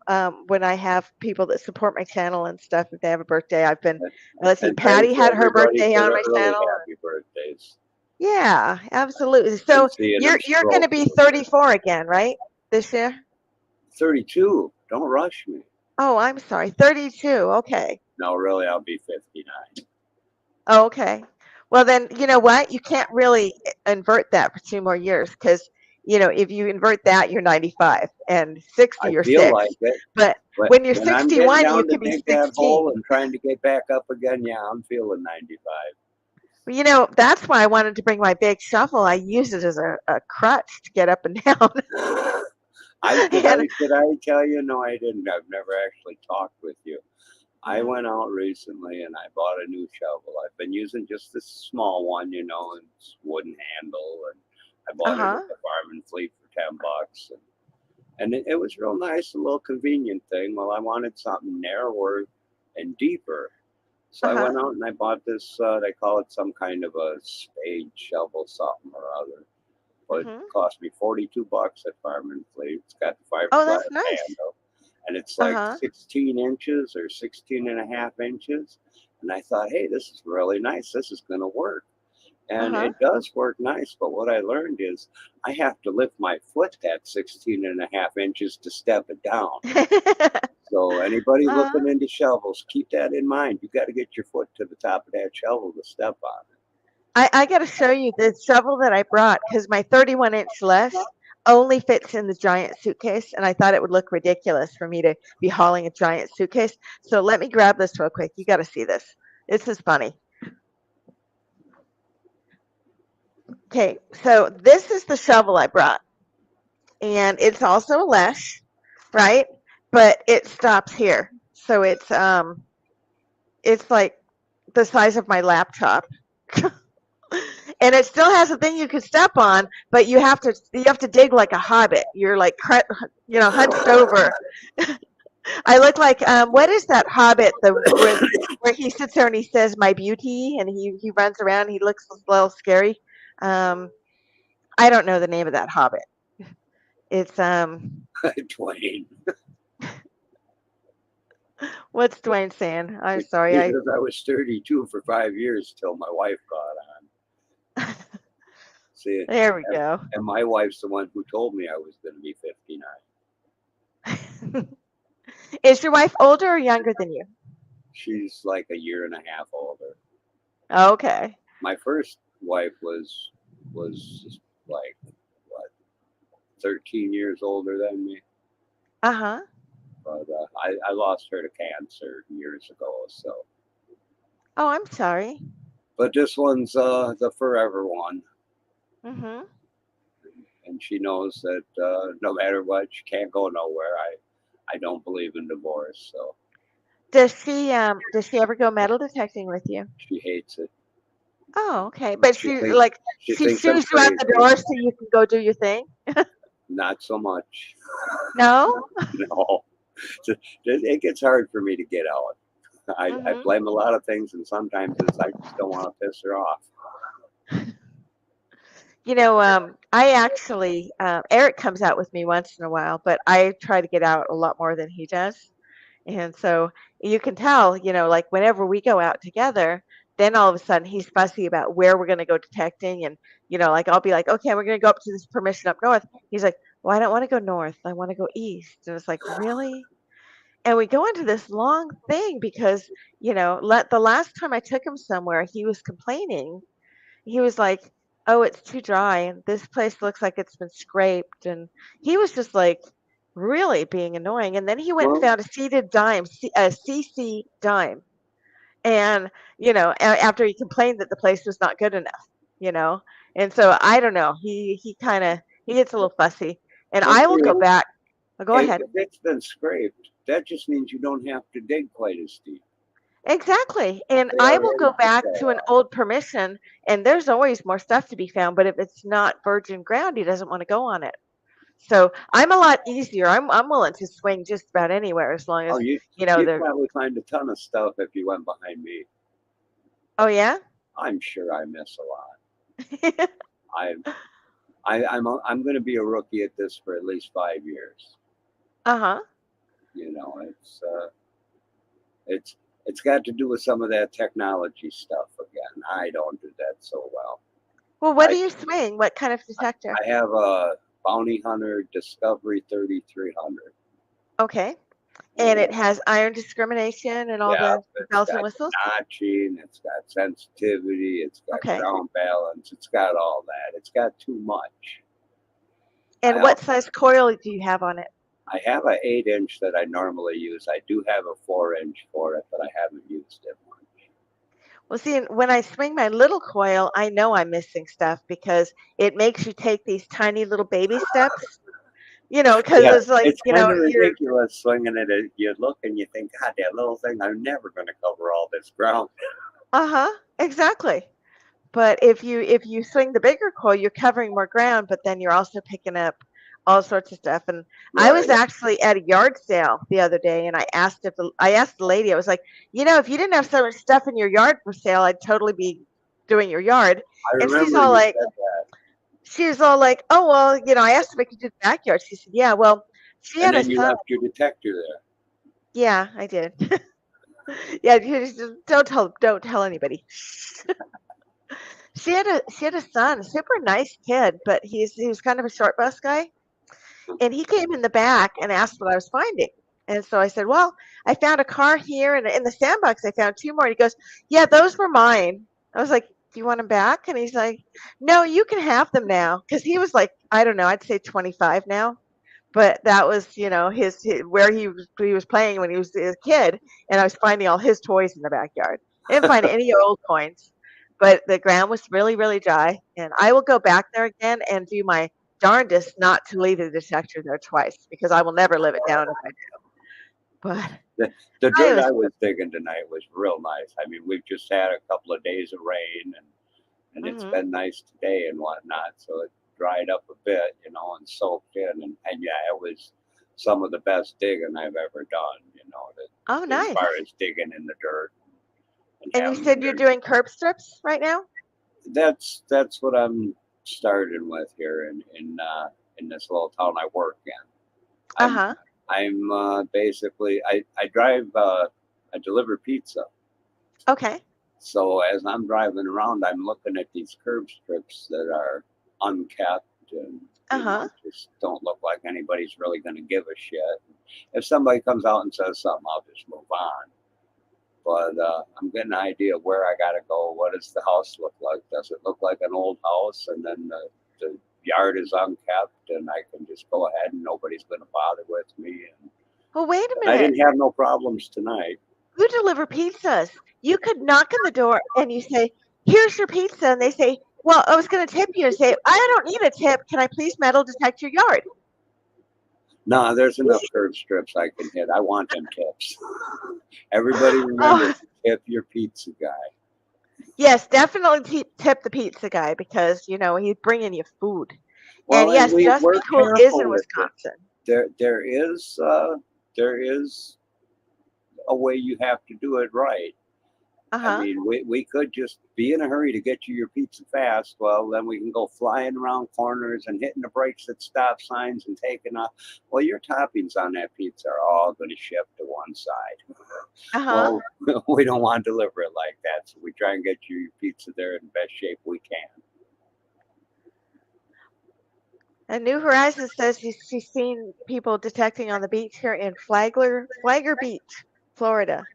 when I have people that support my channel and stuff. If they have a birthday, I've been. Let's see, Patty had her birthday on my channel. Happy birthdays. Yeah, absolutely. So you're going to be 34 again, right? This year? 32. Don't rush me. Oh, I'm sorry. 32. Okay. No, really, I'll be 59. Oh, okay. Well, then, you know what? You can't really invert that for 2 more years because, you know, if you invert that, you're 95 and 60, you're 6. Like it. But when you're 61, you can be 16. And trying to get back up again, yeah, I'm feeling 95. Well, you know, that's why I wanted to bring my big shovel. I use it as a crutch to get up and down. Did I tell you? No, I didn't. I've never actually talked with you. I went out recently and I bought a new shovel. I've been using just this small one, you know, and it's wooden handle. And I bought it at the Farm and Fleet for $10. And And it was real nice, a little convenient thing. Well, I wanted something narrower and deeper. So I Uh-huh. went out and I bought this, they call it some kind of a spade shovel, something or other. But it Mhm. cost me 42 bucks at Farm and Fleet. It's got the Oh, fiberglass that's nice. handle. And it's like Uh-huh. 16 inches or 16 and a half inches. And I thought, hey, this is really nice. This is going to work. And Uh-huh. it does work nice. But what I learned is I have to lift my foot that 16 and a half inches to step it down. So anybody Uh, looking into shovels, keep that in mind. You got to get your foot to the top of that shovel to step on it. I got to show you the shovel that I brought because my 31-inch less only fits in the giant suitcase, and I thought it would look ridiculous for me to be hauling a giant suitcase. So let me grab this real quick. You got to see this. This is funny. Okay, so this is the shovel I brought, and it's also a Lesh, right? But it stops here, so it's like the size of my laptop. And it still has a thing you can step on, but you have to dig like a hobbit. You're like hunched over. I look like what is that hobbit the where he sits there and he says my beauty and he runs around. He looks a little scary. Um, I don't know the name of that hobbit. It's Twain. what's Dwayne saying? I'm sorry. Because I was 32 for 5 years till my wife got on. See, There we go. and my wife's the one who told me I was going to be 59. Is your wife older or younger than you? She's like a year and a half older. Okay. My first wife was like what 13 years older than me, Uh-huh. but I lost her to cancer years ago. So, Oh, I'm sorry. but this one's the forever one, Mhm. and she knows that no matter what, she can't go nowhere. I don't believe in divorce, so Does she ever go metal detecting with you? she hates it. Oh, okay. But She she thinks like she she thinks I'm shoos you out the crazy. door so you can go do your thing? Not so much. No? No, it gets hard for me to get out. I Mhm. blame a lot of things, and sometimes it's I just don't want to piss her off. I actually Eric comes out with me once in a while, but I try to get out a lot more than he does. And so you can tell, like whenever we go out together, then all of a sudden he's fussy about where we're going to go detecting. And, like I'll be like, okay, we're going to go up to this permission up north. He's like, well, I don't want to go north. I want to go east. And it's like, really? And we go into this long thing because, the last time I took him somewhere, he was complaining. He was like, oh, it's too dry. And this place looks like it's been scraped. And he was just like, really being annoying. And then he went and Well, found a seated dime, a CC dime. And, after he complained that the place was not good enough, you know. And so I don't know. He gets a little fussy. And well, I will see, go back. Oh, go ahead. if it's been scraped, that just means you don't have to dig quite as deep. Exactly. And They I will already go did back that. to an old permission and there's always more stuff to be found, but if it's not virgin ground, he doesn't want to go on it. So I'm a lot easier. I'm willing to swing just about anywhere as long Oh, as, you'd they're probably find a ton of stuff if you went behind me. oh yeah? I'm sure I miss a lot. I'm I'm going to be a rookie at this for at least 5 years. Uh-huh. You know, it's it's got to do with some of that technology stuff again. I don't do that so well. Well, what do I you swing? What kind of detector? I have a Bounty Hunter Discovery 3300. Okay. And And it has iron discrimination and all yeah, the it's bells and got whistles? notching, it's got sensitivity, it's got Okay. ground balance, it's got all that. It's got too much. I And what size coil do you have on it? I have an 8 inch that I normally use. I do have a 4 inch for it, but I haven't used it much. Well, see, when I swing my little coil, I know I'm missing stuff because it makes you take these tiny little baby steps, because Yeah, it's like, it's kind of you're, ridiculous swinging it. You look and you think, God, that little thing, I'm never going to cover all this ground. uh-huh, exactly. But if you swing the bigger coil, you're covering more ground, but then you're also picking up all sorts of stuff. And I was Right. actually at a yard sale the other day, and I asked the lady, I was like, if you didn't have so much stuff in your yard for sale, I'd totally be doing your yard. I And remember you said that. she was all like, oh well, I asked if I could do the backyard. She said, yeah, well, she And had a then you son. left your detector there. Yeah, I did. Yeah, you just don't tell anybody. She had a son, a super nice kid, but he was kind of a short bus guy. And he came in the back and asked what I was finding. And so I said, well, I found a car here, and in the sandbox I found two more. And he goes, yeah, those were mine. I was like, do you want them back? And he's like, no, you can have them now. Because he was like, I don't know, I'd say 25 now. But that was, his where he was playing when he was a kid, and I was finding all his toys in the backyard. I didn't find any old coins, but the ground was really, really dry, and I will go back there again and do my darndest not to leave the detector there twice because I will never live it down if I do. But The I dirt was I was digging tonight was real nice. I mean, we've just had a couple of days of rain, and it's mhm. been nice today and whatnot. So it dried up a bit, and soaked in. And yeah, it was some of the best digging I've ever done, Oh, as far nice. as digging in the dirt and And you having said you're there. doing curb strips right now? That's what I'm starting with here in this little town I work in. I'm Uh-huh. I'm basically I drive I deliver pizza. Okay. So as I'm driving around, I'm looking at these curb strips that are unkept and Uh-huh. just don't look like anybody's really going to give a shit. If somebody comes out and says something, I'll just move on. But I'm getting an idea of where I got to go. What does the house look like? Does it look like an old house, and then the yard is unkept, and I can just go ahead and nobody's going to bother with me? Well, wait a And I minute. didn't have no problems tonight. You deliver pizzas. You could knock on the door and you say, "Here's your pizza," and they say, "Well, I was going to tip you," and say, "I don't need a tip. Can I please metal detect your yard?" No, there's enough curb strips I can hit. I want them tips. Everybody remember, Oh, tip your pizza guy. yes, definitely tip the pizza guy because he's bringing you food. And Well, and yes, Just Be we're Cool is careful in with it. Wisconsin. There is a way you have to do it right. Uh I huh. mean, we could just be in a hurry to get you your pizza fast. Well, then we can go flying around corners and hitting the brakes at stop signs and taking off. Well, your toppings on that pizza are all going to shift to one side. Uh huh. Well, we don't want to deliver it like that, so we try and get you your pizza there in the best shape we can. And New Horizons says she's seen people detecting on the beach here in Flagler Beach, Florida.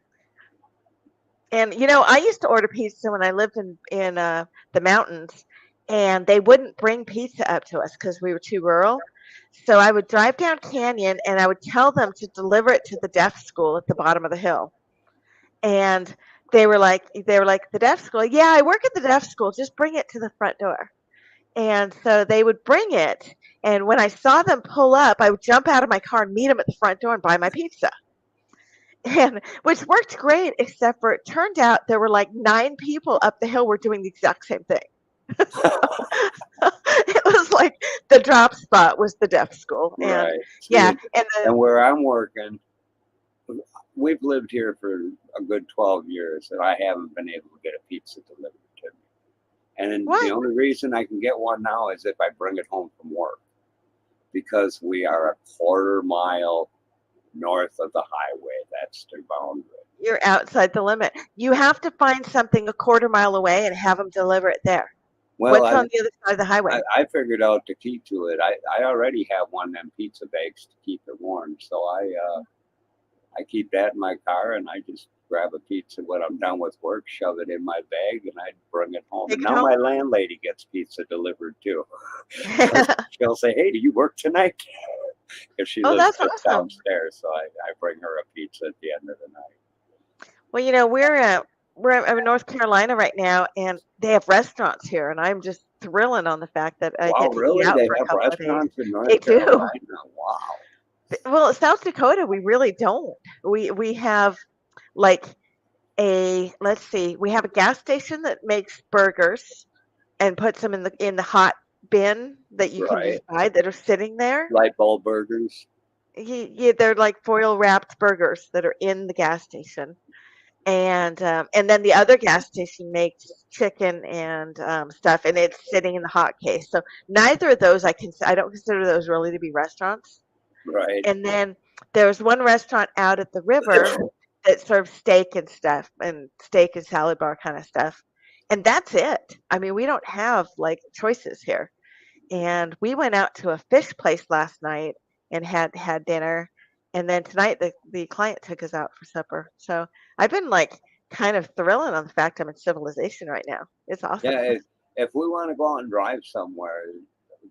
And I used to order pizza when I lived in the mountains, and they wouldn't bring pizza up to us because we were too rural. So I would drive down Canyon, and I would tell them to deliver it to the deaf school at the bottom of the hill. And they were like, the deaf school? Yeah, I work at the deaf school. Just bring it to the front door. And so they would bring it, and when I saw them pull up, I would jump out of my car and meet them at the front door and buy my pizza. And which worked great, except for it turned out there were like 9 people up the hill were doing the exact same thing. It was like the drop spot was the deaf school. And Right. See, yeah, and and where I'm working, we've lived here for a good 12 years, and I haven't been able to get a pizza delivered to me. And the what? only reason I can get one now is if I bring it home from work, because we are a quarter mile north of the highway. That's the boundary. You're outside the limit. You have to find something a quarter mile away and have them deliver it there. Well, What's on the other side of the highway? I figured out the key to it. I already have one of them pizza bags to keep it warm, so I keep that in my car, and I just grab a pizza when I'm done with work, shove it in my bag, and I bring it home. And Take it now home. my landlady gets pizza delivered too. She'll say, "Hey, do you work tonight?" Because she Oh, lives that's just awesome. downstairs, so I bring her a pizza at the end of the night. Well, we're in North Carolina right now, and they have restaurants here, and I'm just thrilling on the fact that I Wow, get to eat really? out They for a have couple of days. restaurants in North They do. Carolina? Wow. Well, South Dakota, we really don't. We have like let's see, we have a gas station that makes burgers and puts them in the hot bin that you can Right. just buy that are sitting there. Light bulb burgers. Yeah, they're like foil wrapped burgers that are in the gas station. And then the other gas station makes chicken and stuff, and it's sitting in the hot case. So neither of those I don't consider those really to be restaurants. Right. And then there's one restaurant out at the river that serves steak and stuff, and steak and salad bar kind of stuff. And that's it. I mean, we don't have like choices here. And we went out to a fish place last night and had dinner. And then tonight the client took us out for supper. So I've been like kind of thrilling on the fact I'm in civilization right now. It's awesome. Yeah. If we want to go out and drive somewhere,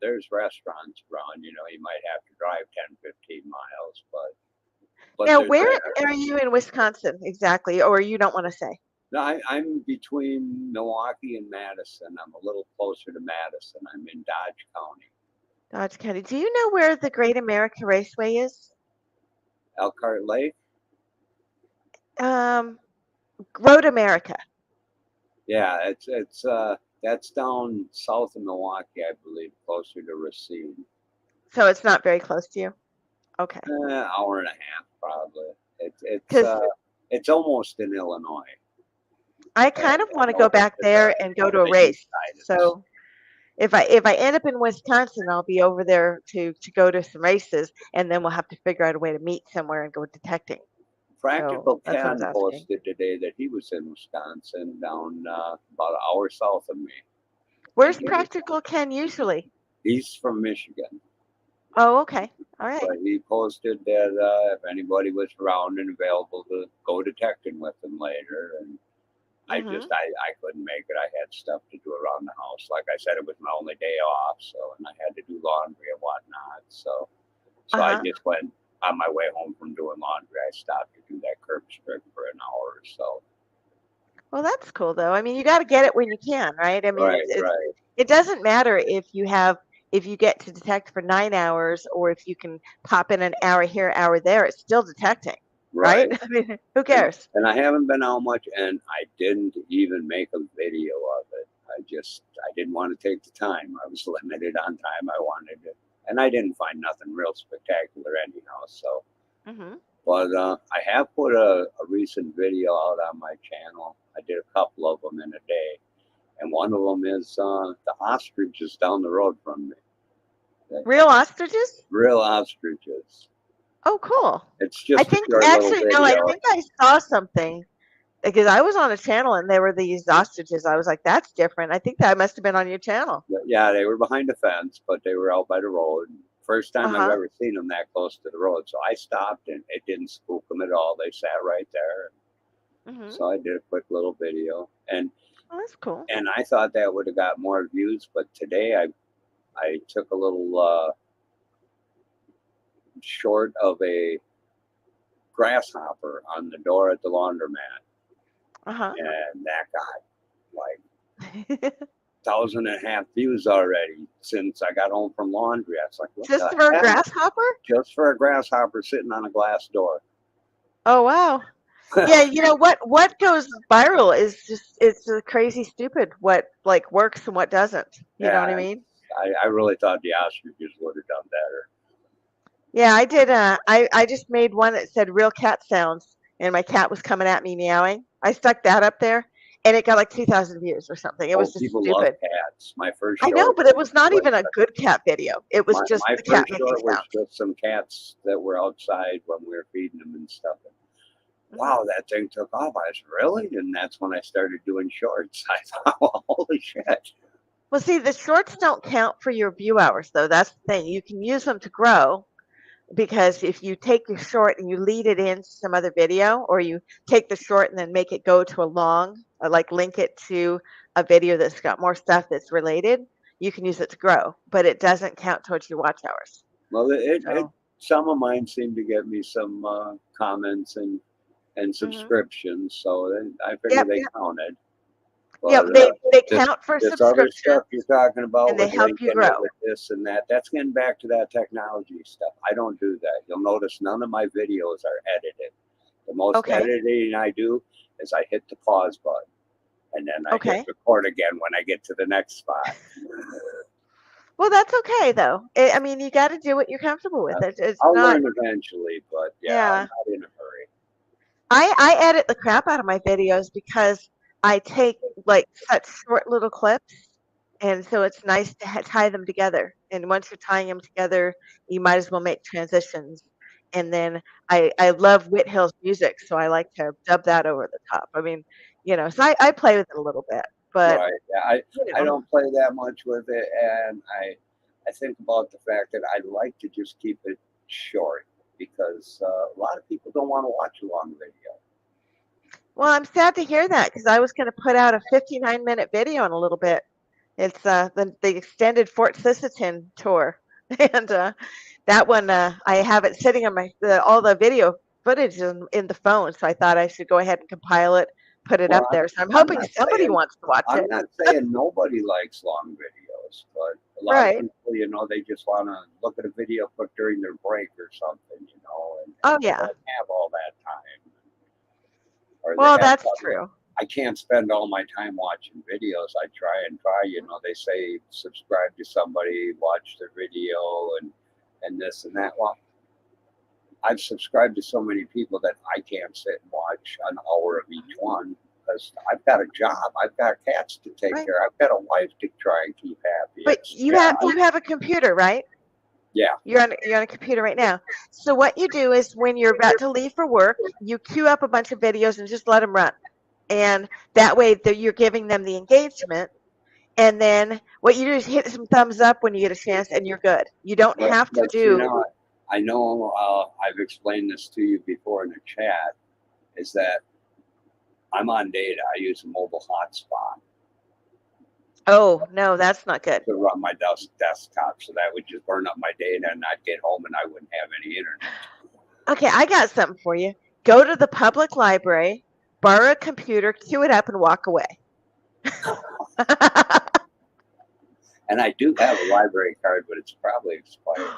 there's restaurants around. You might have to drive 10, 15 miles, but Now, they're where there. are you in Wisconsin exactly? Or you don't want to say? No, I'm between Milwaukee and Madison. I'm a little closer to Madison. I'm in Dodge County. Dodge County. Do you know where the Great America Raceway is? Elkhart Lake? Um, Road America. Yeah, it's that's down south of Milwaukee, I believe, closer to Racine. So it's not very close to you. Okay. Hour and a half, probably. Because It's almost in Illinois. I kind of want to go back there and go to a race. So if I end up in Wisconsin, I'll be over there to go to some races, and then we'll have to figure out a way to meet somewhere and go detecting. Practical So that's what I was Ken asking. posted today that he was in Wisconsin, down about an hour south of me. Where's Practical Ken usually? He's from Michigan. Oh, okay. All right. But he posted that if anybody was around and available to go detecting with him later, and I couldn't make it. I had stuff to do around the house. Like I said, it was my only day off, and I had to do laundry and whatnot. So I just went on my way home from doing laundry. I stopped to do that curb strip for an hour or so. Well, that's cool though. I mean, you got to get it when you can, right? I mean, Right. it doesn't matter if you get to detect for 9 hours or if you can pop in an hour here, hour there. It's still detecting, right? I mean, who cares? And I haven't been out much, and I didn't even make a video of it. I didn't want to take the time. I was limited on time. I wanted it, and I didn't find nothing real spectacular anyhow. So, but I have put a recent video out on my channel. I did a couple of them in a day, and one of them is the ostriches down the road from me. Real ostriches? Real ostriches. Oh, cool. It's just I think actually no, I think I saw something because I was on a channel and there were these ostriches. I was like, that's different. I think that must have been on your channel. Yeah, they were behind the fence, but they were out by the road. First time I've ever seen them that close to the road. So I stopped, and it didn't spook them at all. They sat right there. So I did a quick little video, and that's cool. And I thought that would have got more views, but today I took a little short of a grasshopper on the door at the laundromat, and that got like 1,500 views already since I got home from laundry. I was like, what just for a grasshopper? Just for a grasshopper sitting on a glass door. Oh wow. Yeah, you know what goes viral is just it's crazy stupid what like works and what doesn't. You know what I mean? I really thought the ostriches would have done better. Yeah, I did. I just made one that said real cat sounds, and my cat was coming at me meowing. I stuck that up there, and it got like 2,000 views or something. It was just people stupid. Love cats. My first. I know, but it was not even a good cat video. It was just my the cat first making short was sounds. just some cats that were outside when we were feeding them and stuff. Wow, that thing took off. I was really, and that's when I started doing shorts. I thought, well, holy shit. Well, see, the shorts don't count for your view hours, though. That's the thing. You can use them to grow, because if you take your short and you lead it into some other video, or you take the short and then make it go to a long, or like link it to a video that's got more stuff that's related, you can use it to grow, but it doesn't count towards your watch hours. Well, some of mine seem to get me some comments and subscriptions, so I figured they counted. But, they count for this subscriptions. Other stuff you're talking about, and they help you grow. With this and that. That's getting back to that technology stuff. I don't do that. You'll notice none of my videos are edited. The most editing I do is I hit the pause button, and then I hit record again when I get to the next spot. Well, that's okay though. I mean, you got to do what you're comfortable with. It's I'll not. learn eventually, but yeah, I'm Yeah. not in a hurry. I edit the crap out of my videos because I take like such short little clips, and so it's nice to tie them together. And once you're tying them together, you might as well make transitions. And then I love Whit Hill's music, so I like to dub that over the top. I mean, so I play with it a little bit, but Right. Yeah, I you don't play that much with it, and I think about the fact that I like to just keep it short because a lot of people don't want to watch a long video. well, I'm sad to hear that because I was going to put out a 59-minute video in a little bit. It's the extended Fort Sisseton tour, and that one I have it sitting on all the video footage in the phone, so I thought I should go ahead and compile it, put it Well, up there. So I'm I'm hoping not somebody saying wants to watch I'm it. not saying nobody likes long videos, but a lot of Right. people, they just want to look at a video put during their break or something, Oh and they yeah. don't have all that time, or they Well, have that's trouble. true. I can't spend all my time watching videos. I try and try. They say subscribe to somebody, watch their video, and this and that. Well, I've subscribed to so many people that I can't sit and watch an hour of each one because I've got a job. I've got cats to take Right. care of. I've got a wife to try and keep happy. But you have a computer, right? Yeah. You're on a computer right now. So what you do is when you're about to leave for work, you queue up a bunch of videos and just let them run. And that way you're giving them the engagement. And then what you do is hit some thumbs up when you get a chance and you're good. You don't But, have to but do. I know I've explained this to you before in the chat, is that I'm on data. I use a mobile hotspot Oh, no, that's not good. to run my desktop. So that would just burn up my data and I'd get home and I wouldn't have any internet. Okay, I got something for you. Go to the public library, borrow a computer, queue it up, and walk away. And I do have a library card, but it's probably expired.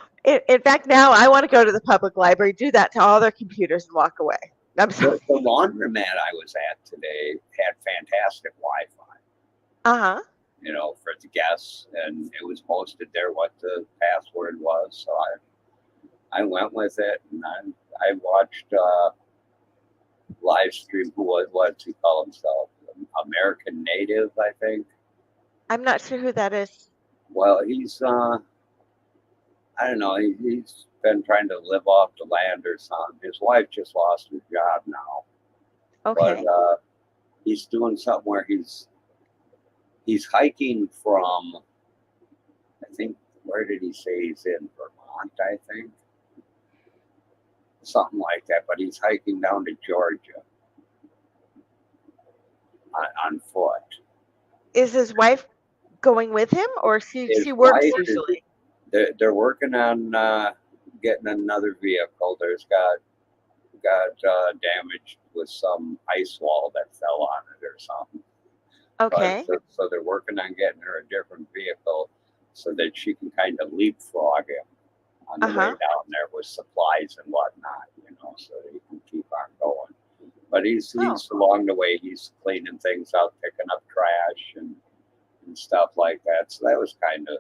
In fact, now I want to go to the public library, do that to all their computers, and walk away. I'm sorry. The laundromat I was at today had fantastic Wi-Fi, Uh-huh. For the guests, and it was posted there what the password was. So I went with it, and I watched Livestream. What's he call himself? American Native, I think. I'm not sure who that is. Well, he's I don't know. He's been trying to live off the land or something. His wife just lost her job now, Okay. but he's doing something where he's hiking from, I think, where did he say he's in? Vermont, I think. Something like that. But he's hiking down to Georgia on foot. Is his wife going with him, or His she works wife usually? they're working on getting another vehicle. There's got damaged with some ice wall that fell on it or something. Okay. But so they're working on getting her a different vehicle so that she can kind of leapfrog him on the way down there with supplies and whatnot, so that he can keep on going. But he's along the way, he's cleaning things up, picking up trash and stuff like that. So that was kind of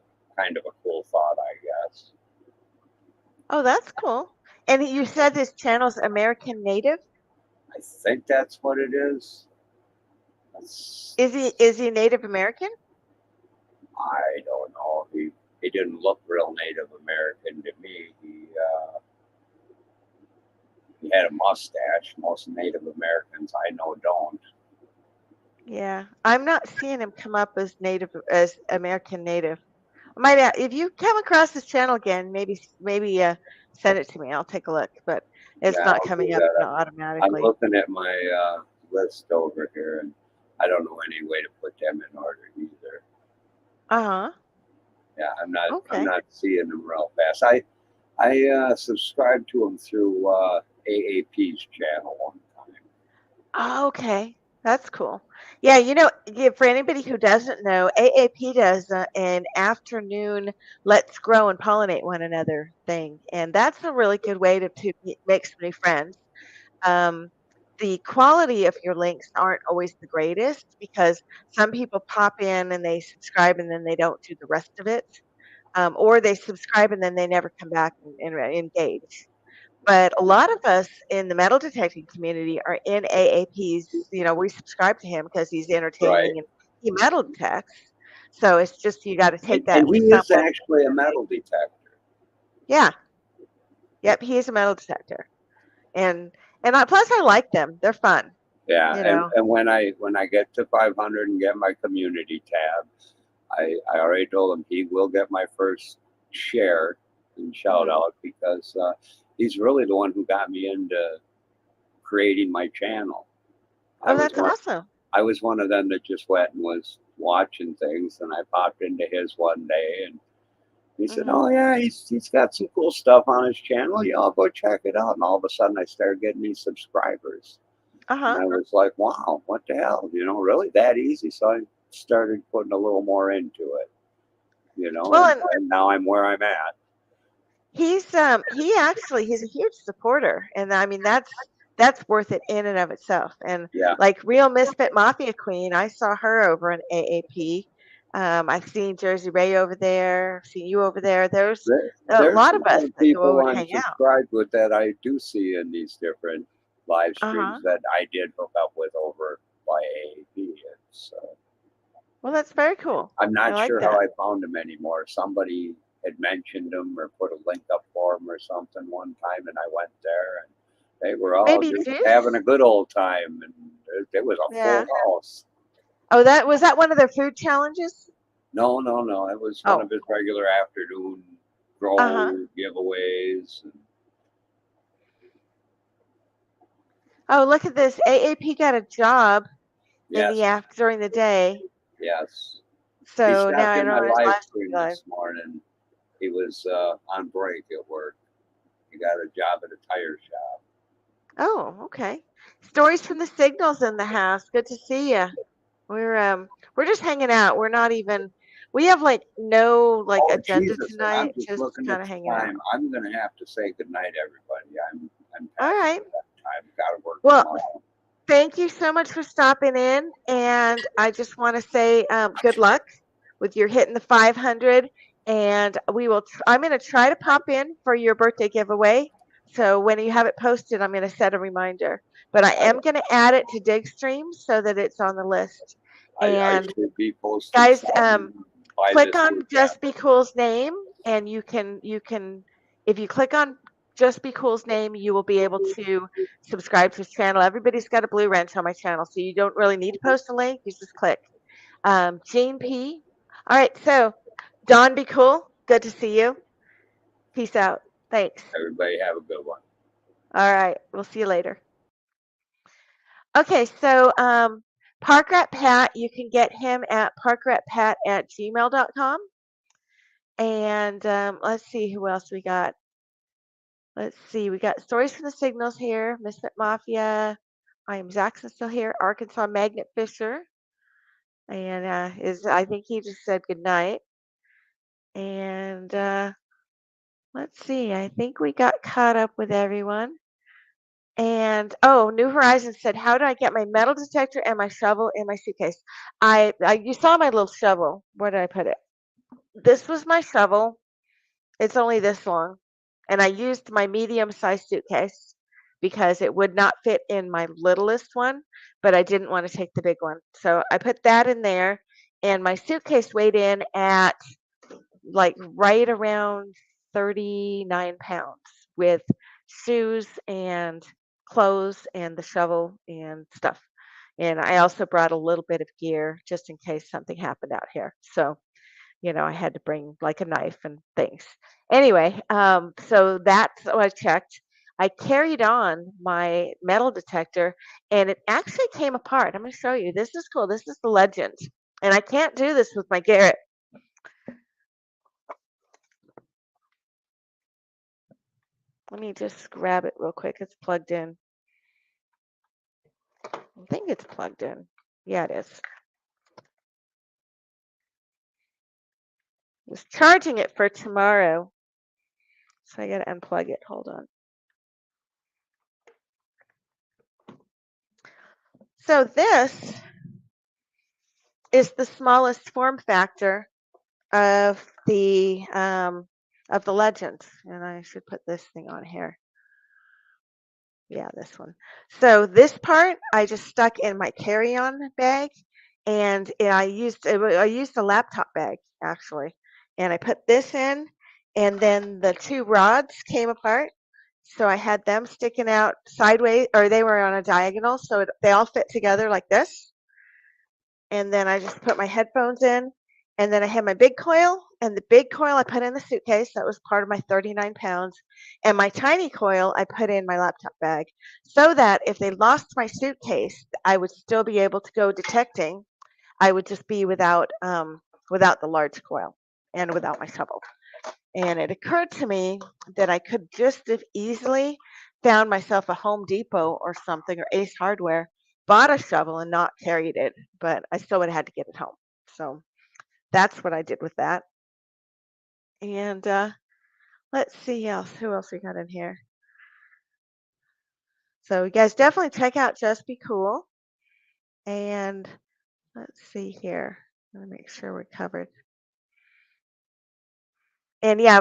a cool thought, I guess. Oh, that's cool. And you said this channel's American Native? I think that's what it is. Is he Native American? I don't know. He didn't look real Native American to me. He had a mustache. Most Native Americans I know don't. Yeah, I'm not seeing him come up as American Native. If you come across this channel again, maybe send it to me. I'll take a look, but it's Yeah, not I'll coming do up that. I'm automatically. looking at my list over here, and I don't know any way to put them in order either. Uh-huh. Yeah, I'm not. Okay. I'm not seeing them real fast. I subscribed to them through AAP's channel one time. Oh, okay. That's cool. Yeah, for anybody who doesn't know, AAP does an afternoon let's grow and pollinate one another thing. And that's a really good way to make some new friends. The quality of your links aren't always the greatest because some people pop in and they subscribe and then they don't do the rest of it. or they subscribe and then they never come back and engage. But a lot of us in the metal detecting community are in AAP's. We subscribe to him because he's Right. entertaining and he metal detects. So it's just you got to take that And with he someone. is actually a metal detector. Yeah. Yep. He is a metal detector, and plus I like them. They're fun. Yeah, You and, know. and when I get to 500 and get my community tab, I already told him he will get my first share and shout Hmm. out because he's really the one who got me into creating my channel. I Oh, was that's one awesome. I was one of them that just went and was watching things, and I popped into his one day, and he said, Hmm. "Oh yeah, he's got some cool stuff on his channel. Yeah, I'll go check it out." And all of a sudden, I started getting these subscribers. Uh And huh. I was like, wow, what the hell? Really that easy? So I started putting a little more into it, Well, and now I'm where I'm at. he's a huge supporter, and I mean that's worth it in and of itself. And Yeah. like Real Misfit Mafia Queen, I saw her over in AAP. I've seen Jersey Ray over there. I've seen you over there. There's a There's lot some of us other that go over people and I'm hang out. subscribed with that I do see in these different live Uh huh. streams that I did hook up with over by AAP. So Well, that's very cool. I'm I not like sure how that. I found them anymore. Somebody had mentioned them or put a link up for them or something one time, and I went there, and they were all Maybe just having Juice. a good old time, and it was a full Yeah. house. Oh, that was that one of their food challenges? No, no, no. It was one Oh. of his regular afternoon Uh huh. grow giveaways. And Oh, look at this. AAP got a job in the yes, during the day. yes. He So now stopped I in know my his live live stream live. this morning. He was on break at work. He got a job at a tire shop. Oh, okay. Stories from the signals in the house. Good to see you. We're just hanging out. We're not even. We have like no like Oh agenda Jesus! And I'm tonight. just Just looking at kind of the hanging out. time. I'm gonna have to say goodnight, everybody. I'm All past right. that time. Got to work Well, tomorrow. thank you so much for stopping in, and I just want to say good luck with your hitting the 500. And we will. I'm going to try to pop in for your birthday giveaway. So when you have it posted, I'm going to set a reminder. But I I, am going to add it to Digstream so that it's on the list. I And should be posting guys, something by click this on weekend. Just Be Cool's name, and you can if you click on Just Be Cool's name, you will be able to subscribe to his channel. Everybody's got a blue wrench on my channel, so you don't really need to post a link. You just click. Jane P. All right, so Don Be Cool, good to see you. Peace out. Thanks. Everybody have a good one. All right, we'll see you later. Okay, so Parkrat Pat, you can get him at parkratpat@gmail.com. And let's see who else we got. Let's see, we got Stories from the Signals here, Misfit Mafia. I am Zaxxon still here, Arkansas Magnet Fisher. And I think he just said good night. And let's see, I think we got caught up with everyone. And oh, New Horizons said, "How do I get my metal detector and my shovel in my suitcase?" You saw my little shovel. Where did I put it? This was my shovel. It's only this long, and I used my medium-sized suitcase because it would not fit in my littlest one, but I didn't want to take the big one. So I put that in there, and my suitcase weighed in at like right around 39 pounds with shoes and clothes and the shovel and stuff. And I also brought a little bit of gear just in case something happened out here. So I had to bring like a knife and things. Anyway, so that's what I checked. I carried on my metal detector and it actually came apart. I'm going to show you. This is cool. This is the legend. And I can't do this with my Garrett. Let me just grab it real quick. It's plugged in. I think it's plugged in. Yeah, it is. I was charging it for tomorrow. So I got to unplug it. Hold on. So this is the smallest form factor of the legends, and I should put this thing on here. Yeah, this one. So this part I just stuck in my carry-on bag, and I used a laptop bag actually, and I put this in, and then the two rods came apart, so I had them sticking out sideways, or they were on a diagonal, so they all fit together like this. And then I just put my headphones in, and then I had my big coil, and the big coil I put in the suitcase. That was part of my 39 pounds. And my tiny coil I put in my laptop bag so that if they lost my suitcase, I would still be able to go detecting. I would just be without the large coil and without my shovel. And it occurred to me that I could just as easily found myself a Home Depot or something, or Ace Hardware, bought a shovel and not carried it, but I still would have had to get it home. So that's what I did with that. And let's see who else we got in here. So you guys definitely check out Just Be Cool. And let's see here. Let me make sure we're covered. And yeah,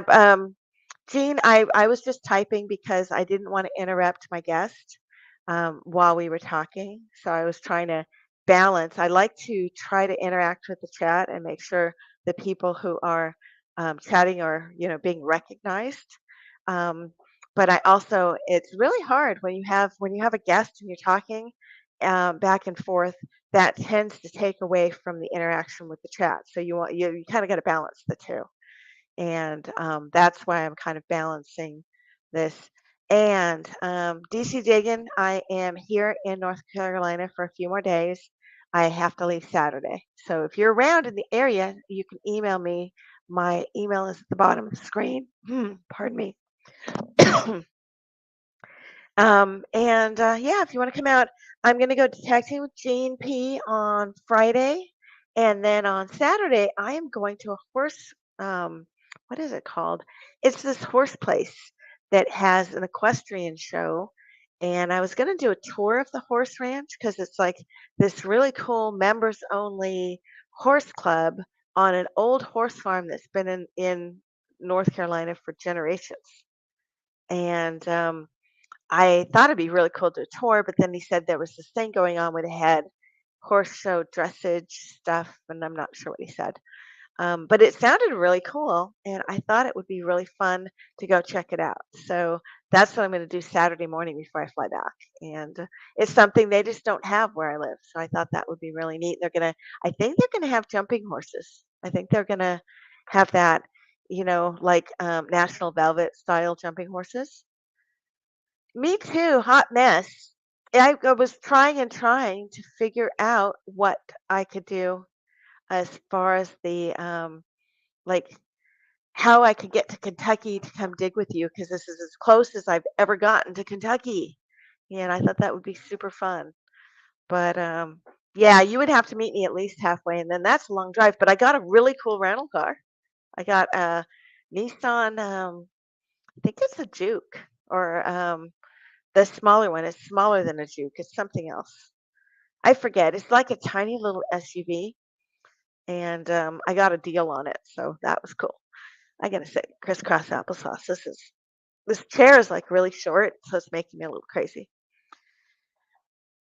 Jean, I was just typing because I didn't want to interrupt my guest while we were talking. So I was trying to balance. I like to try to interact with the chat and make sure the people who are chatting are, being recognized. Um, but I also, it's really hard when you have a guest and you're talking back and forth. That tends to take away from the interaction with the chat. So you kind of got to balance the two, and that's why I'm kind of balancing this. And DC Diggin, I am here in North Carolina for a few more days. I have to leave Saturday. So if you're around in the area, you can email me. My email is at the bottom of the screen. Pardon me. Yeah, if you want to come out, I'm going to go detecting with Gene P on Friday. And then on Saturday, I am going to a horse, what is it called? It's this horse place that has an equestrian show. And I was going to do a tour of the horse ranch because it's like this really cool members only horse club on an old horse farm that's been in North Carolina for generations. And I thought it'd be really cool to tour, but then he said there was this thing going on where they had horse show dressage stuff, and I'm not sure what he said. But it sounded really cool, and I thought it would be really fun to go check it out. So that's what I'm going to do Saturday morning before I fly back. And it's something they just don't have where I live. So I thought that would be really neat. I think they're going to have jumping horses. I think they're going to have that, like National Velvet style jumping horses. Me too, hot mess. I was trying and trying to figure out what I could do as far as like how I could get to Kentucky to come dig with you because this is as close as I've ever gotten to Kentucky. And I thought that would be super fun. But yeah, you would have to meet me at least halfway, and then that's a long drive. But I got a really cool rental car. I got a Nissan, I think it's a Juke, or the smaller one is smaller than a Juke. It's something else. I forget. It's like a tiny little SUV, and I got a deal on it, so that was cool. I gotta say, crisscross applesauce. This chair is like really short, so it's making me a little crazy.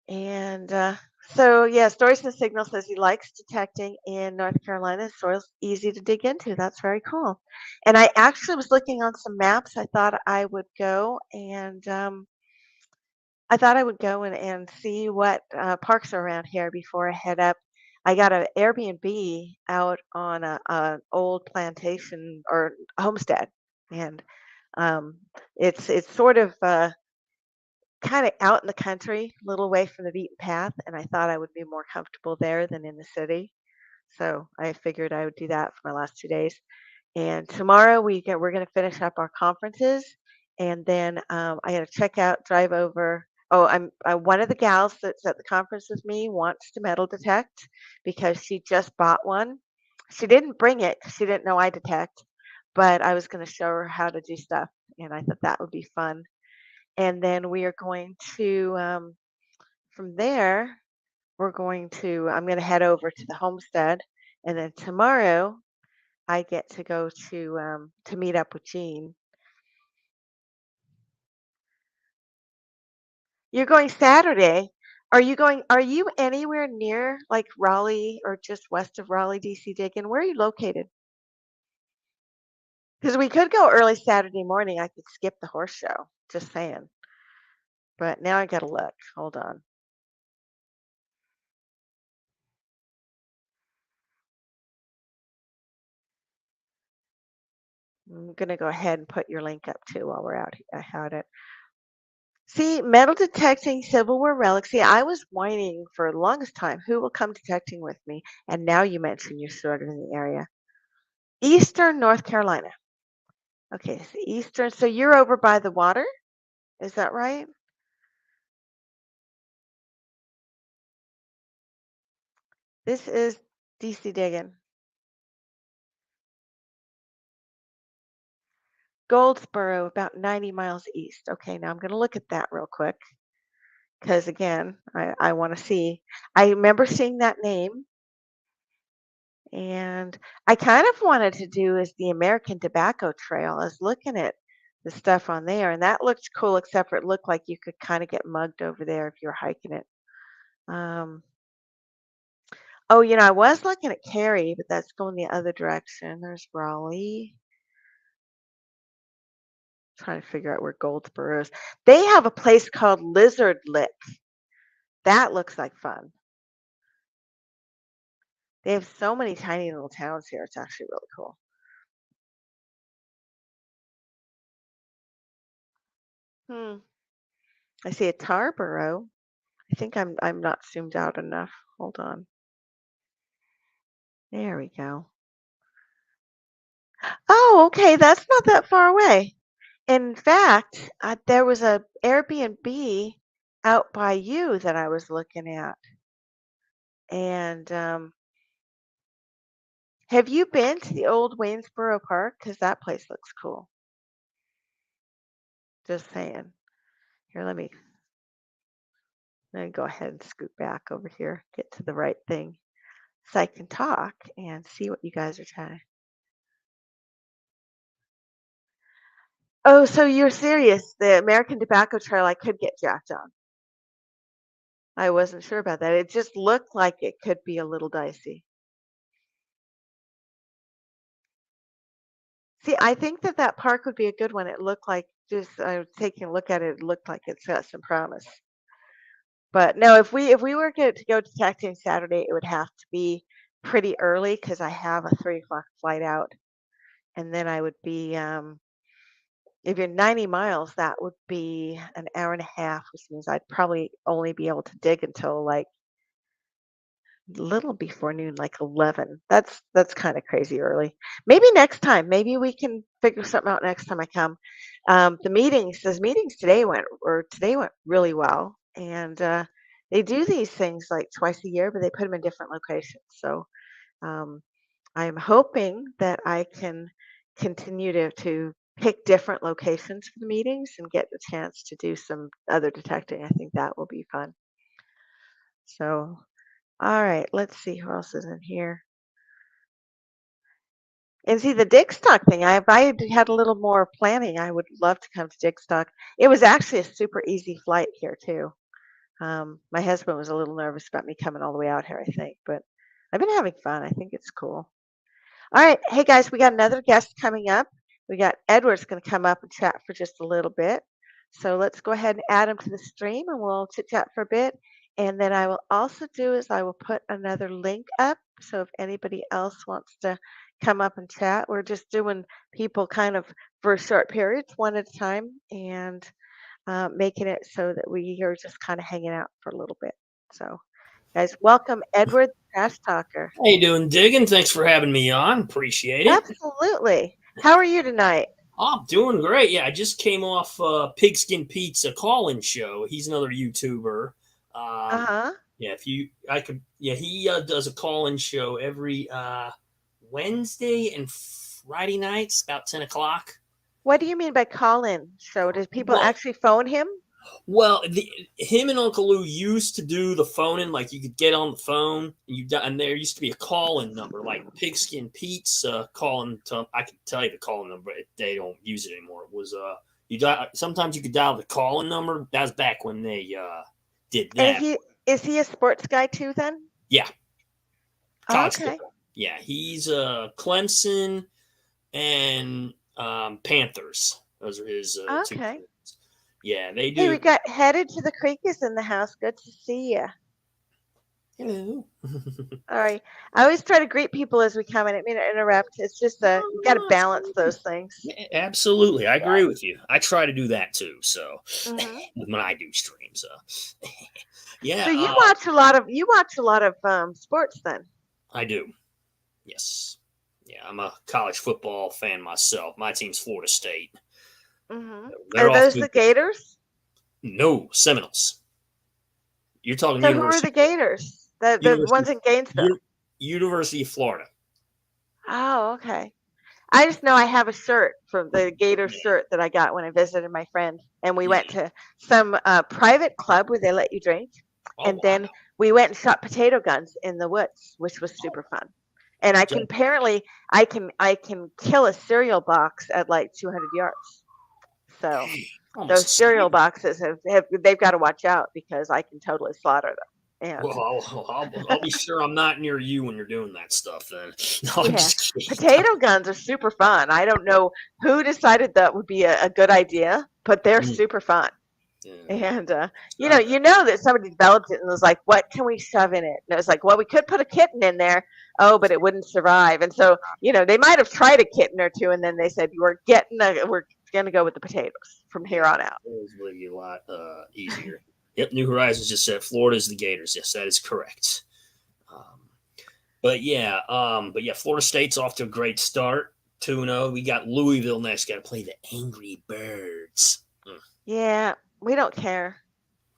And so yeah, Stories and Signal says he likes detecting in North Carolina. Soil's easy to dig into. That's very cool. And I actually was looking on some maps. I thought I would go and see what parks are around here before I head up. I got an Airbnb out on a old plantation or homestead, and um, it's sort of kind of out in the country, a little away from the beaten path, and I thought I would be more comfortable there than in the city. So I figured I would do that for my last 2 days. And tomorrow we're going to finish up our conferences, and then I got to check out, drive over. Oh, one of the gals that's at the conference with me wants to metal detect because she just bought one. She didn't bring it 'cause she didn't know I detect, but I was going to show her how to do stuff, and I thought that would be fun. And then we are going to from there. I'm going to head over to the homestead, and then tomorrow I get to go to meet up with Jean. You're going Saturday. Are you anywhere near like Raleigh or just west of Raleigh, DC Diggin? Where are you located? Because we could go early Saturday morning. I could skip the horse show. Just saying. But now I gotta look. Hold on. I'm gonna go ahead and put your link up too while we're out here. I had it. See, metal detecting silverware relics. See, I was whining for the longest time. Who will come detecting with me? And now you mention you're sort of in the area. Eastern North Carolina. Okay, so Eastern. So you're over by the water? Is that right? This is DC Diggin. Goldsboro, about 90 miles east. Okay, now I'm going to look at that real quick because, again, I want to see. I remember seeing that name, and I kind of wanted to do is the American Tobacco Trail. I was looking at the stuff on there, and that looked cool, except for it looked like you could kind of get mugged over there if you're hiking it. Um, oh, I was looking at Cary, but that's going the other direction. There's Raleigh. Trying to figure out where Goldsboro is. They have a place called Lizard Lick. That looks like fun. They have so many tiny little towns here. It's actually really cool. Hmm. I see a Tarboro. I think I'm not zoomed out enough. Hold on. There we go. Oh, okay. That's not that far away. In fact, there was a Airbnb out by you that I was looking at. And have you been to the old Waynesboro Park? Because that place looks cool. Just saying. Here, let me go ahead and scoot back over here, get to the right thing so I can talk and see what you guys are trying. Oh, so you're serious? The American Tobacco Trail, I could get jacked on. I wasn't sure about that. It just looked like it could be a little dicey. See, I think that park would be a good one. It looked like just taking a look at it, it looked like it's got some promise. But no, if we were to go detecting Saturday, it would have to be pretty early because I have a 3 o'clock flight out, and then I would be if you're 90 miles, that would be an hour and a half, which means I'd probably only be able to dig until like little before noon, like 11. That's kind of crazy early. Maybe next time. Maybe we can figure something out next time I come. Those meetings today went really well, and they do these things like twice a year, but they put them in different locations. So um, I'm hoping that I can continue to pick different locations for the meetings and get the chance to do some other detecting. I think that will be fun. So, all right, let's see who else is in here. And see the Digstock thing. If I had a little more planning, I would love to come to Digstock. It was actually a super easy flight here too. My husband was a little nervous about me coming all the way out here, I think, but I've been having fun. I think it's cool. All right. Hey, guys, we got another guest coming up. We got Edward's going to come up and chat for just a little bit. So let's go ahead and add him to the stream and we'll chit chat for a bit. And then I will also do is I will put another link up. So if anybody else wants to come up and chat, we're just doing people kind of for short periods, one at a time, and making it so that we are just kind of hanging out for a little bit. So, guys, welcome Edward, the Trash Talker. How you doing, Diggin? Thanks for having me on. Appreciate it. Absolutely. How are you tonight? Oh, I'm doing great. Yeah, I just came off Pigskin Pete's call-in show. He's another YouTuber. Uh-huh. Yeah, he does a call-in show every Wednesday and Friday nights, about 10 o'clock. What do you mean by call-in show? Does people Well, actually phone him? Well, him and Uncle Lou used to do the phone-in, like you could get on the phone, and there used to be a call-in number, like Pigskin Pete's calling. I can tell you the call-in number, but they don't use it anymore. It was sometimes you could dial the call-in number. That was back when they did that. And is he a sports guy too? Then yeah, college okay. football. Yeah, he's Clemson and Panthers. Those are his two Okay. teams. Yeah, they Hey, do. we got Headed to the Creek is in the house. Good to see you. Hello. All right. I always try to greet people as we come in. I didn't mean to interrupt. It's just you got to balance those things. Yeah, absolutely, I agree with you. I try to do that too. So when I do streams, yeah. So you watch a lot of sports then. I do. Yes. Yeah, I'm a college football fan myself. My team's Florida State. Are those the Gators? No, Seminoles. You're talking. So who are the Gators? The ones in Gainesville. University of Florida. Oh, okay. I just know I have a shirt from the Gator shirt that I got when I visited my friend, and we went to some private club where they let you drink, then we went and shot potato guns in the woods, which was super fun. And I can kill a cereal box at like 200 yards. So those cereal boxes they've got to watch out because I can totally slaughter them. And I'll be sure I'm not near you when you're doing that stuff then. No, I'm just kidding. Potato guns are super fun. I don't know who decided that would be a good idea, but they're super fun. Yeah. And you know that somebody developed it and was like, what can we shove in it? And it was like, well, we could put a kitten in there. Oh, but it wouldn't survive. And so, they might have tried a kitten or two, and then they said, we're going to go with the potatoes from here on out. It would be a lot easier. Yep, New Horizons just said Florida is the Gators. Yes, that is correct. But yeah, Florida State's off to a great start. 2-0. We got Louisville next. Got to play the Angry Birds. Yeah, we don't care.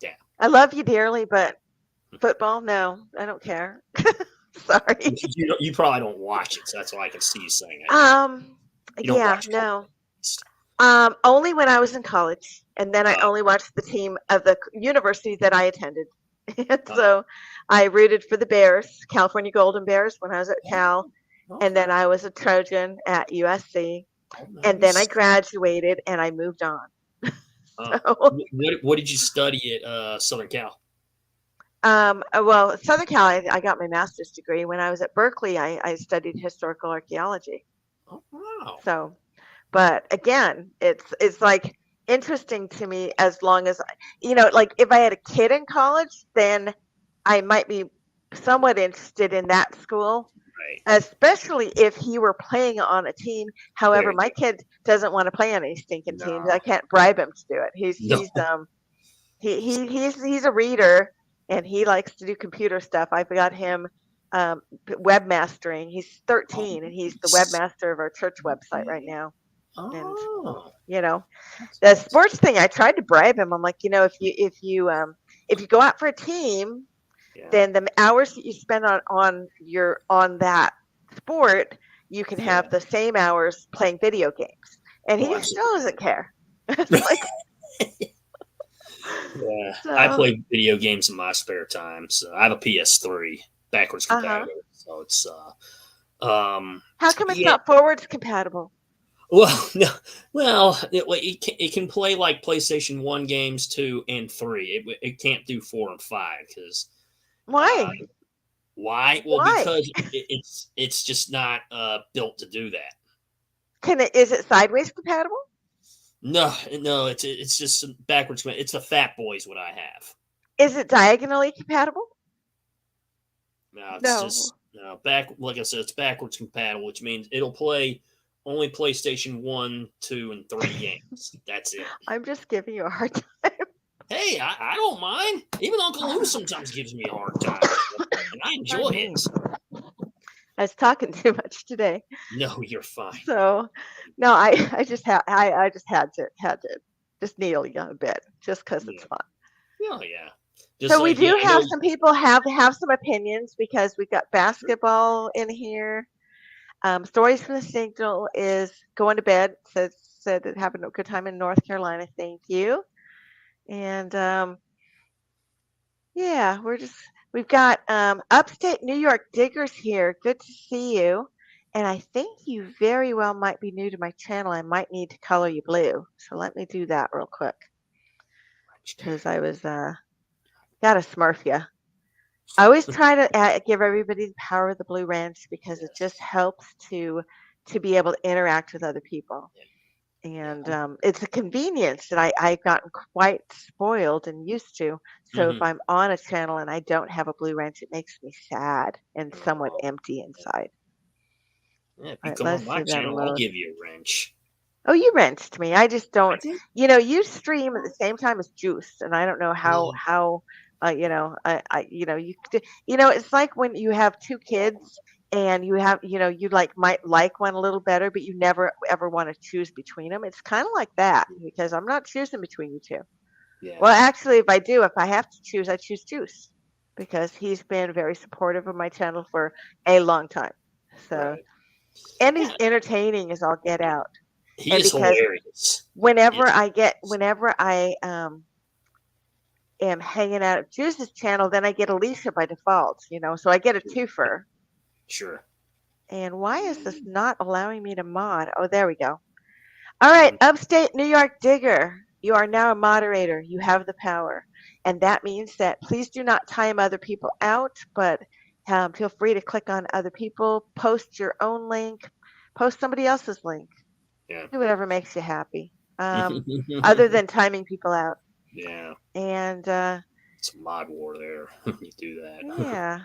Yeah. I love you dearly, but football, no, I don't care. Sorry. You probably don't watch it, so that's why I can see you saying it. Yeah, no. Only when I was in college, and then I only watched the team of the university that I attended. And so I rooted for the Bears, California Golden Bears, when I was at Cal, and then I was a Trojan at USC, and then I graduated and I moved on. What did you study at Southern Cal? Well, Southern Cal, I got my master's degree. When I was at Berkeley, I studied historical archaeology. Oh, wow. So, but again, it's like interesting to me as long as, like if I had a kid in college, then I might be somewhat interested in that school. Right. Especially if he were playing on a team. However, my kid doesn't want to play on any stinking teams. I can't bribe him to do it. He's a reader and he likes to do computer stuff. I've got him webmastering. He's 13 and he's the webmaster of our church website right now. Oh. And the sports thing, I tried to bribe him. I'm like, if you go out for a team, then the hours that you spend on that sport, you can have the same hours playing video games. And he still doesn't care. It's like, I play video games in my spare time. So I have a PS3 backwards compatible. So it's how come it's not forwards compatible? Well, no. Well, it can play like PlayStation 1 games 2 and 3. It can't do 4 and 5 because. Why? Why? Well, because it's just not built to do that. Is it sideways compatible? No, it's just backwards. It's the Fat Boys what I have. Is it diagonally compatible? No, it's just like I said, it's backwards compatible, which means it'll play only PlayStation 1, 2, and 3 games. That's it. I'm just giving you a hard time. Hey, I don't mind. Even Uncle Lou sometimes gives me a hard time, and I enjoy it. I was talking too much today. No, you're fine. So, no, I just had to just kneel you a bit just because it's fun. Oh yeah. So we do have some people have some opinions because we've got basketball in here. Stories from the Signal is going to bed. Said that having a good time in North Carolina. Thank you. And yeah, we've got upstate New York diggers here. Good to see you. And I think you very well might be new to my channel. I might need to color you blue. So let me do that real quick. Because I was gotta smurf you. I always try to give everybody the power of the blue wrench because it just helps to be able to interact with other people. And it's a convenience that I've gotten quite spoiled and used to. So if I'm on a channel and I don't have a blue wrench, it makes me sad and somewhat empty inside. Yeah, if All you right, come on let's my see that channel, I'll load. give you a wrench. Oh, you wrenched me. I just I don't. did. You know, you stream at the same time as Juice, and I don't know how you know you know you know it's like when you have two kids and you have you know you like might like one a little better, but you never ever want to choose between them. It's kind of like that because I'm not choosing between you two. Yeah. Well, actually, if I have to choose, I choose Juice because he's been very supportive of my channel for a long time. So, Right. and he's entertaining as all get out. He And is because hilarious. whenever I am hanging out at Juice's channel, then I get Alicia by default, you know, so I get a twofer. Sure. And why is this not allowing me to mod? Oh, there we go. All right, upstate New York digger, you are now a moderator. You have the power. And that means that please do not time other people out, but feel free to click on other people, post your own link, post somebody else's link. Yeah. Do whatever makes you happy. Other than timing people out. Yeah. And it's a mod war there. You do that. yeah.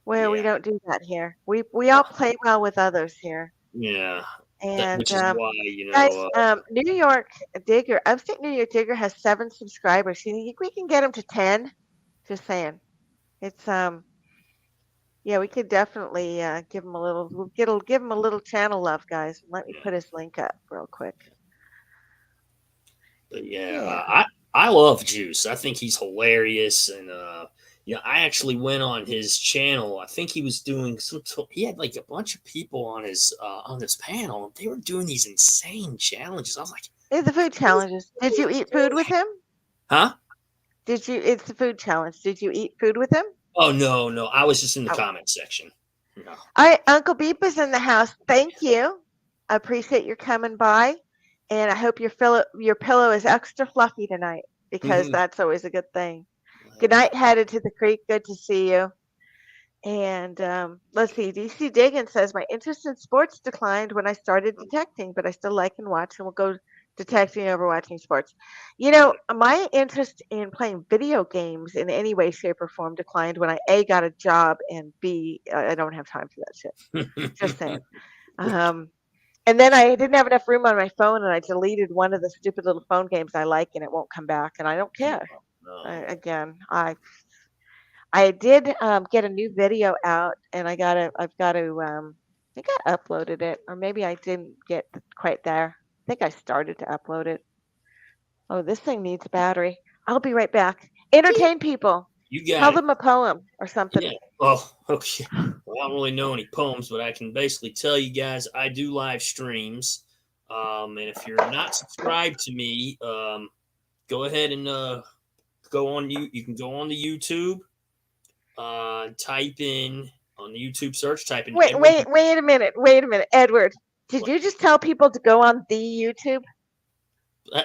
Well, we don't do that here. We all play well with others here. Yeah. And which is why, you guys, know, New York Digger, upstate New York Digger has 7 subscribers. You think we can get him to 10? Just saying. It's yeah, we could definitely give him a little. Give him a little channel love, guys. Let me put his link up real quick. But I love Juice. I think he's hilarious, and you know, I actually went on his channel. I think he was doing he had like a bunch of people on his panel. They were doing these insane challenges. I was like, it's the food challenges. Did you eat food with him? Huh? Did you? It's the food challenge. Did you eat food with him? Oh no! I was just in the comment section. No. All right, Uncle Beep is in the house. Thank you. I appreciate your coming by, and I hope your pillow is extra fluffy tonight because that's always a good thing. Good night, headed to the creek. Good to see you. And let's see. DC Diggins says my interest in sports declined when I started detecting, but I still like and watch, and will go detecting over watching sports. You know, my interest in playing video games in any way, shape, or form declined when I A, got a job, and B, I don't have time for that shit. Just saying. And then I didn't have enough room on my phone, and I deleted one of the stupid little phone games I like, and it won't come back, and I don't care. Again, I did get a new video out, and I've got to I think I uploaded it, or maybe I didn't get quite there. I think I started to upload it. Oh, this thing needs battery. I'll be right back. Entertain people. You got Tell it. them a poem or something. Yeah. Oh, okay. Well, I don't really know any poems, but I can basically tell you guys I do live streams. And if you're not subscribed to me, go ahead and go on you. You can go on the YouTube. Type in on the YouTube search. Type in. Wait a minute, Edward. Did you just tell people to go on the YouTube?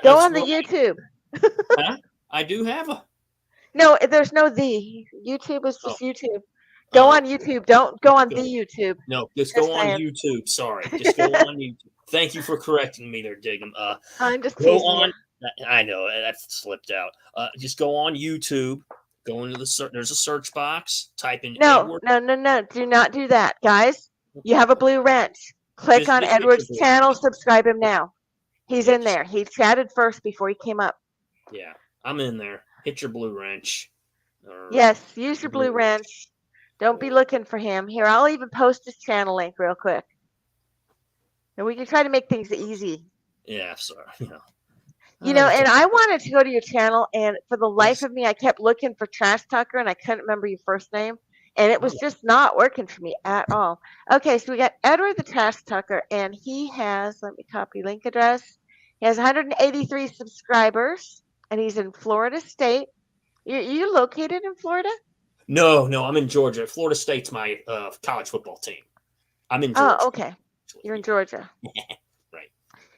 Go on the YouTube. Huh? I do have a. No, there's no the. YouTube is just YouTube. Go on YouTube. Don't go on the YouTube. No, just go on YouTube. Sorry, just go on YouTube. Thank you for correcting me there, Diggum. I'm just teasing you. I know that slipped out. Just go on YouTube. Go into there's a search box. Type in Edward. No. Do not do that, guys. You have a blue wrench. Click on Edward's channel. Subscribe him now. He's in there. He chatted first before he came up. Yeah, I'm in there. Hit your blue wrench. Yes, use your blue wrench. Don't be looking for him. Here, I'll even post his channel link real quick. And we can try to make things easy. Yeah, sorry. You know, and I wanted to go to your channel, and for the life of me, I kept looking for Trash Tucker, and I couldn't remember your first name, and it was just not working for me at all. Okay, so we got Edward the Trash Tucker, and he has, let me copy link address, he has 183 subscribers, and he's in Florida State. You located in Florida? No, I'm in Georgia. Florida State's my college football team. I'm in Georgia. Oh, okay. You're in Georgia. Right.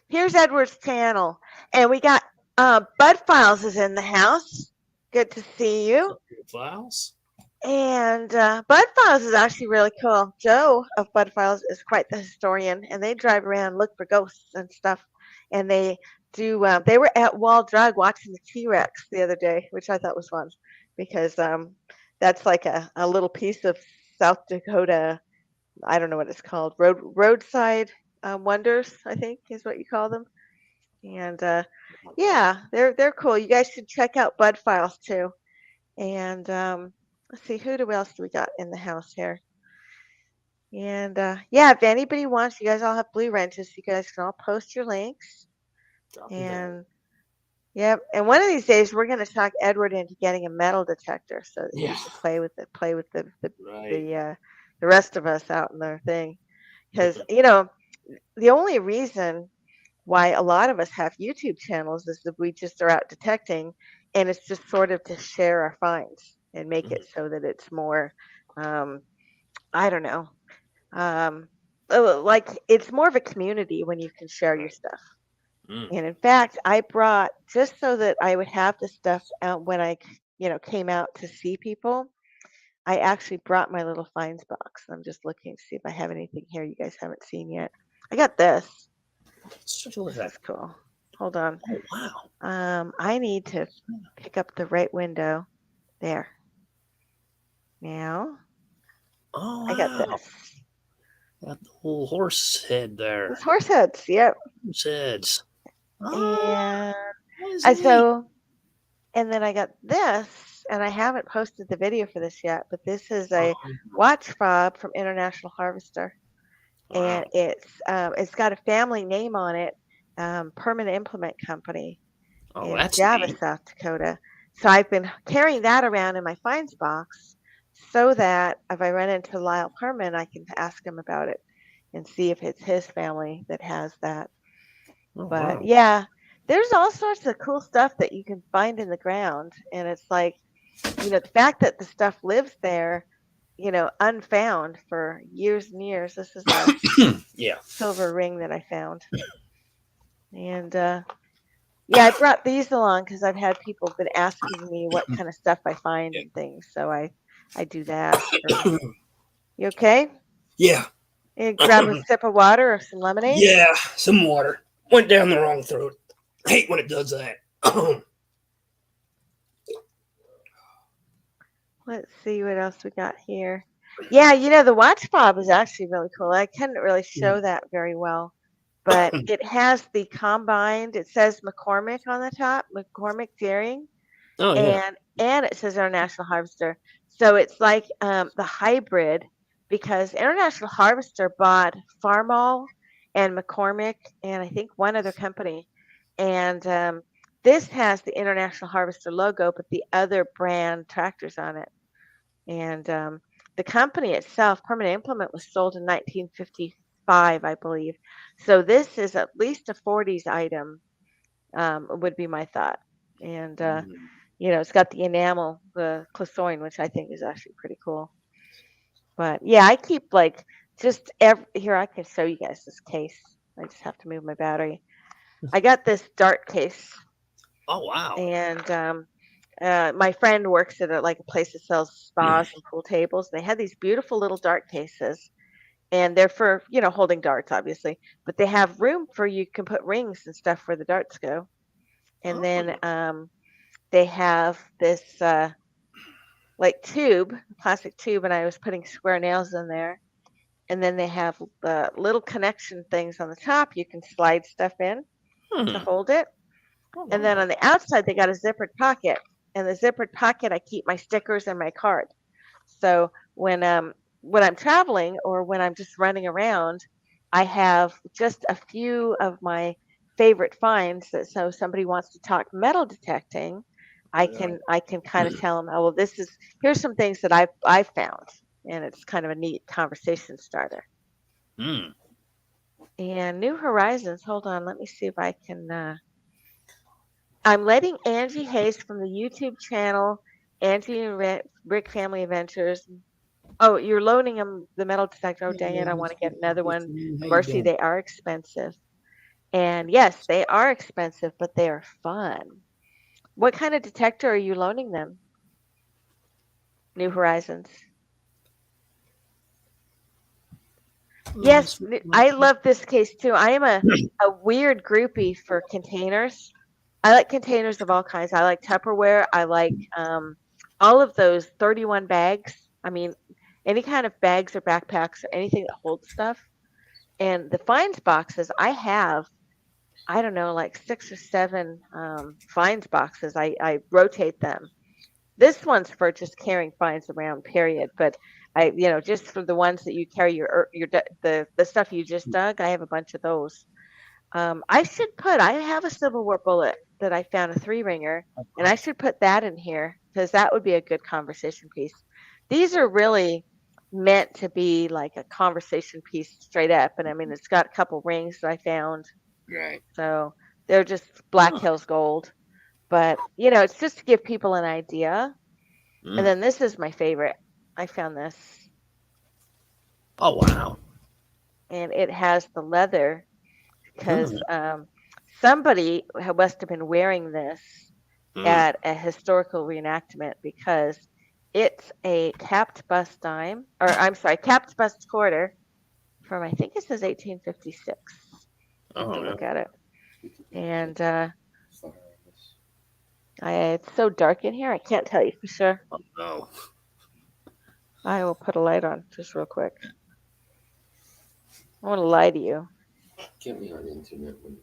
Here's Edward's channel, and we got Bud Files is in the house. Good to see you. Files. And Bud Files is actually really cool. Joe of Bud Files is quite the historian, and they drive around and look for ghosts and stuff. And they do. They were at Wall Drug watching the T-Rex the other day, which I thought was fun because that's like a little piece of South Dakota. I don't know what it's called. Roadside wonders, I think, is what you call them. And yeah, they're cool. You guys should check out Bud Files too. And let's see, who else do we got in the house here? And yeah, if anybody wants, you guys all have blue wrenches. You guys can all post your links. And yep, and one of these days we're going to talk Edward into getting a metal detector so that he can play with the rest of us out in the thing. Because the only reason why a lot of us have YouTube channels is that we just are out detecting, and it's just sort of to share our finds and make it so that it's more, I don't know, like it's more of a community when you can share your stuff. And in fact, I brought, just so that I would have the stuff out when I, came out to see people, I actually brought my little finds box. I'm just looking to see if I have anything here you guys haven't seen yet. I got this. Let's take a look at that. That's cool. Hold on. Oh, wow. I need to pick up the right window. There. Now. Oh, wow. I got this. Got the little horse head there. It's horse heads. Yep. Horse heads. And so, and then I got this, and I haven't posted the video for this yet, but this is a watch fob from International Harvester. Wow. And it's got a family name on it, Permanent Implement Company in Java, neat. South Dakota. So I've been carrying that around in my finds box so that if I run into Lyle Perman, I can ask him about it and see if it's his family that has that. Oh, but wow. Yeah, there's all sorts of cool stuff that you can find in the ground. And it's like, the fact that the stuff lives there, unfound for years and years. This is a silver ring that I found. And I brought these along because I've had people been asking me what kind of stuff I find and things. So I do that. You okay? Yeah. You grab a sip of water or some lemonade? Yeah, some water. Went down the wrong throat. I hate when it does that. Let's see what else we got here. Yeah, the watch fob is actually really cool. I couldn't really show that very well, but it has the combined. It says McCormick on the top, McCormick Deering, and it says International Harvester. So it's like the hybrid, because International Harvester bought Farmall and McCormick and I think one other company, and this has the International Harvester logo, but the other brand tractors on it. And the company itself, Permanent Implement, was sold in 1955, I believe. So this is at least a 40s item, would be my thought. And, it's got the enamel, the Clissoin, which I think is actually pretty cool. But, yeah, I keep, here, I can show you guys this case. I just have to move my battery. I got this dart case. Oh, wow. And my friend works at a place that sells spas and pool tables. They had these beautiful little dart cases, and they're for, holding darts, obviously, but they have room for, you can put rings and stuff where the darts go. And then they have this tube, plastic tube, and I was putting square nails in there. And then they have little connection things on the top. You can slide stuff in to hold it. And then on the outside, they got a zippered pocket. And the zippered pocket, I keep my stickers and my card. So when I'm traveling or when I'm just running around, I have just a few of my favorite finds. So somebody wants to talk metal detecting, I can kind of tell them, oh, well, here's some things that I've found, and it's kind of a neat conversation starter. And New Horizons. Hold on, let me see if I can. I'm letting Angie Hayes from the YouTube channel, Angie and Rick Family Adventures. Oh, you're loaning them the metal detector. Oh, dang it. I want to get another one. Mercy, they are expensive. And yes, they are expensive, but they are fun. What kind of detector are you loaning them? New Horizons. Yes, I love this case too. I am a weird groupie for containers. I like containers of all kinds. I like Tupperware. I like all of those 31 bags. I mean, any kind of bags or backpacks or anything that holds stuff. And the finds boxes, I have, I don't know, like 6 or 7 finds boxes. I rotate them. This one's for just carrying finds around, period. But just for the ones that you carry the stuff you just dug, I have a bunch of those. I have a Civil War bullet that I found, a 3-ringer, and I should put that in here because that would be a good conversation piece. These are really meant to be like a conversation piece straight up. And I mean, it's got a couple rings that I found. Right. So they're just Black Hills gold. But, it's just to give people an idea. And then this is my favorite. I found this. Oh, wow. And it has the leather because somebody must have been wearing this at a historical reenactment because it's a capped bust dime, or I'm sorry, capped bust quarter from, I think it says 1856. Look at it. And it's so dark in here, I can't tell you for sure. Oh, no. I will put a light on just real quick. I want to lie to you. Get me on the internet when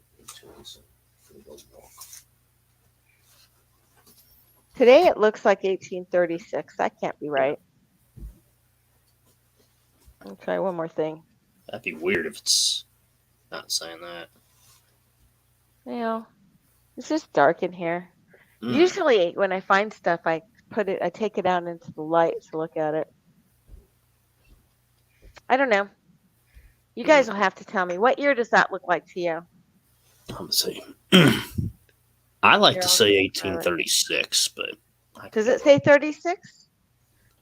Today it looks like 1836. That can't be right. I'll try one more thing. That'd be weird if it's not saying that. It's just dark in here. Usually when I find stuff, I take it out into the light to look at it. I don't know. You guys will have to tell me. What year does that look like to you? Let's see. I like to say 1836, but does it say 36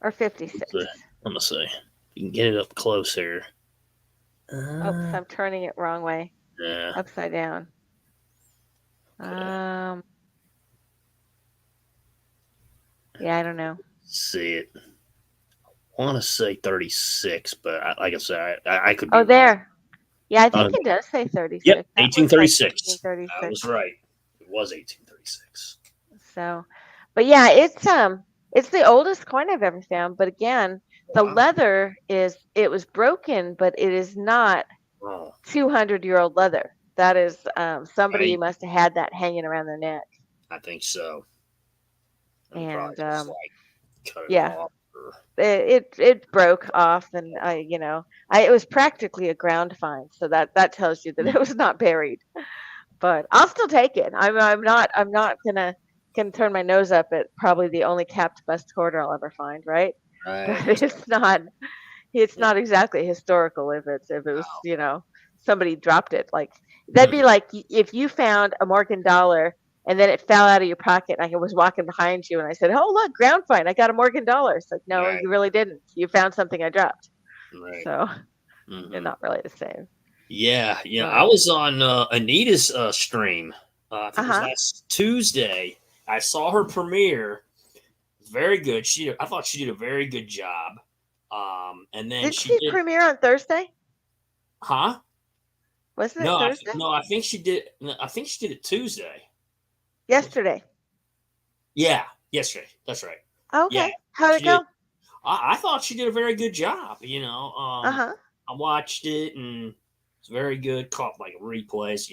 or 56? I'm gonna say you can get it up close here. Oops, I'm turning it wrong way. Yeah. Upside down. Okay. Yeah, I don't know. See it. I want to say 36, but like I said, I could be Oh, wrong. There. Yeah, I think it does say 36. Yep, 1836. Like 1836. I was right. It was 1836. So, but yeah, it's the oldest coin I've ever found. But again, the leather it was broken, but it is not 200-year-old leather. That is somebody must have had that hanging around their neck. I think so. And cut it off or... it broke off, and it was practically a ground find, so that tells you that it was not buried. But I'll still take it. I'm not gonna turn my nose up at probably the only capped bust quarter I'll ever find, right? But it's not exactly historical if it was somebody dropped it. Like that'd be like if you found a Morgan dollar and then it fell out of your pocket and I was walking behind you and I said, "Oh, look, ground find, I got a Morgan dollar." It's like, no, you really didn't. You found something I dropped. Right. So they're not really the same. Yeah, I was on Anita's stream. I think it was last Tuesday. I saw her premiere. Very good. I thought she did a very good job. And then did she premiere on Thursday? Huh? Wasn't it Thursday? No, I think she did. I think she did it Tuesday. Yesterday. Yeah, yesterday. That's right. Okay. Yeah, how'd it go? I thought she did a very good job. I watched it and it's very good. Caught like replays,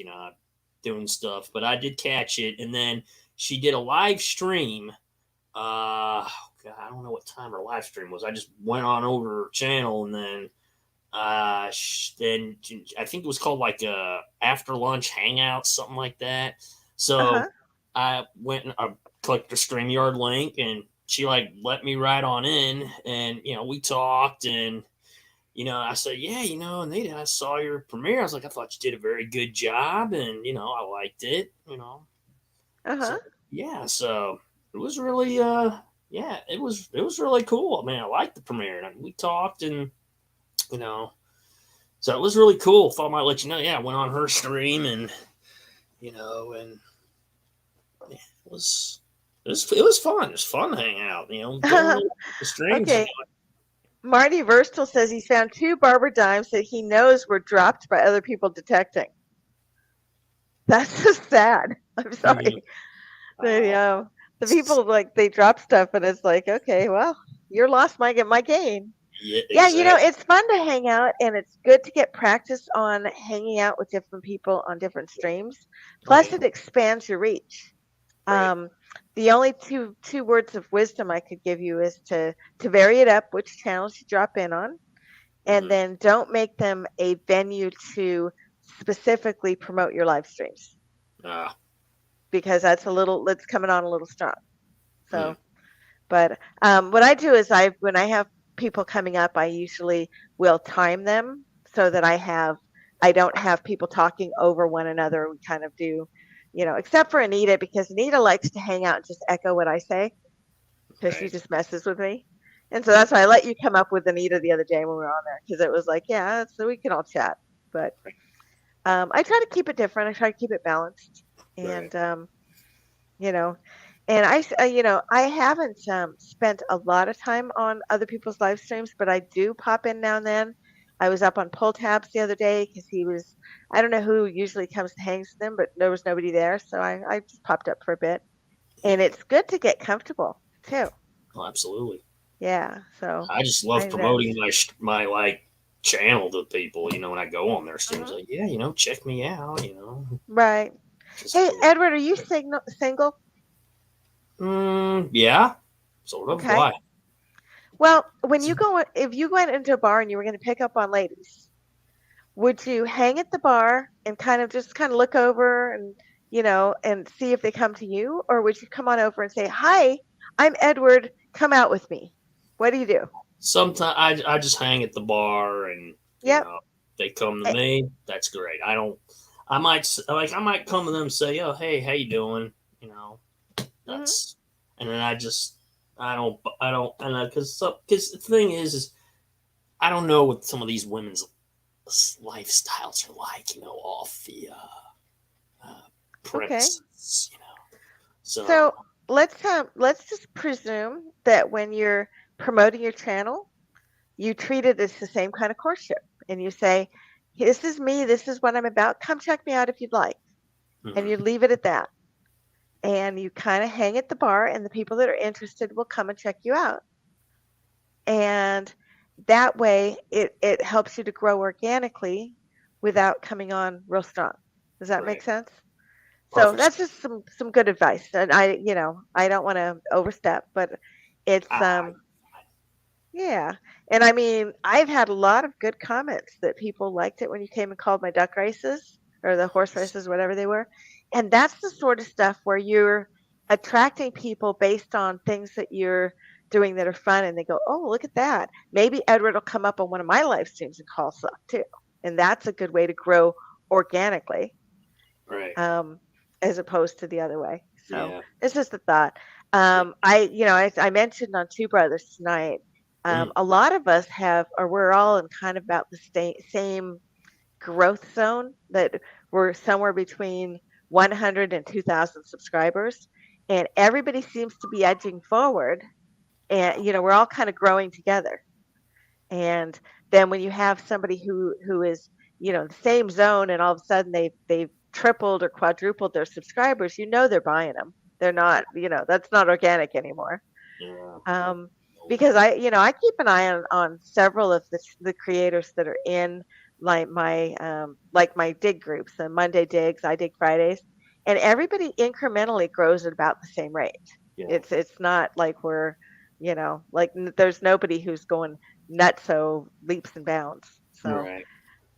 doing stuff, but I did catch it. And then she did a live stream. God, I don't know what time her live stream was. I just went on over her channel and then I think it was called like a after lunch hangout, something like that. So I went and I clicked the StreamYard link and she like let me right on in and we talked and I said, yeah, Anita, I saw your premiere. I was like, I thought you did a very good job and I liked it, Uh-huh. So yeah, so it was really yeah, it was really cool. I mean, I liked the premiere, and we talked, and you know, so it was really cool. Thought I might let you know. Yeah, I went on her stream, and you know, and yeah, it was fun. It was fun to hang out. You know, doing the streams. Okay. Marty Verstal says he's found 2 barber dimes that he knows were dropped by other people detecting. That's just sad. I'm sorry. The people like they drop stuff and it's like, okay, well, your loss might get my gain. Yeah, Yeah, exactly. it's fun to hang out and it's good to get practice on hanging out with different people on different streams. Plus, it expands your reach. Right. The only two words of wisdom I could give you is to vary it up, which channels you drop in on, and then don't make them a venue to specifically promote your live streams because that's coming on a little strong. So, but what I do is when I have people coming up, I usually will time them so that I don't have people talking over one another. We kind of do, except for Anita, because Anita likes to hang out and just echo what I say because she just messes with me. And so that's why I let you come up with Anita the other day when we were on there because it was like, yeah, so we can all chat. But I try to keep it different. I try to keep it balanced. And, you know, and I haven't spent a lot of time on other people's live streams, but I do pop in now and then. I was up on Pull Tabs the other day because I don't know who usually comes and hangs with them, but there was nobody there. So I just popped up for a bit. And it's good to get comfortable too. Oh, absolutely. Yeah. So I just love promoting my like channel to people. You know, when I go on their streams, like, yeah, you know, check me out. You know. Right. Hey, Edward, are you single? Yeah, sort of. Okay. Why? Well, if you went into a bar and you were going to pick up on ladies, would you hang at the bar and kind of look over and and see if they come to you, or would you come on over and say, "Hi, I'm Edward. Come out with me." What do you do? Sometimes I just hang at the bar and you know they come to me. That's great. I might come to them and say, "Oh, hey, how you doing?" You know, that's and then I don't and because the thing is I don't know what some of these women's lifestyles are like. You know, off the premises. You know, so let's just presume that when you're promoting your channel, you treat it as the same kind of courtship, and you say, "This is me. This is what I'm about. Come check me out if you'd like," and you leave it at that. And you kind of hang at the bar, and the people that are interested will come and check you out. And that way, it helps you to grow organically without coming on real strong. Does that make sense? So that's just some good advice. And I don't want to overstep, but it's yeah. And I mean, I've had a lot of good comments that people liked it when you came and called my duck races or the horse races, whatever they were. And that's the sort of stuff where you're attracting people based on things that you're doing that are fun. And they go, "Oh, look at that. Maybe Edward will come up on one of my live streams and call stuff too." And that's a good way to grow organically. Right. As opposed to the other way. So it's just a thought. I mentioned on Two Brothers tonight, a lot of us we're all in kind of about the same growth zone, that we're somewhere between 100 and 2,000 subscribers, and everybody seems to be edging forward, and we're all kind of growing together. And then when you have somebody who is the same zone, and all of a sudden they've tripled or quadrupled their subscribers, they're buying them. They're not, that's not organic anymore. Yeah. Because I keep an eye on several of the creators that are in my dig groups, the Monday digs, I dig Fridays, and everybody incrementally grows at about the same rate. Yeah. It's not like we're, there's nobody who's going nuts, so leaps and bounds. So,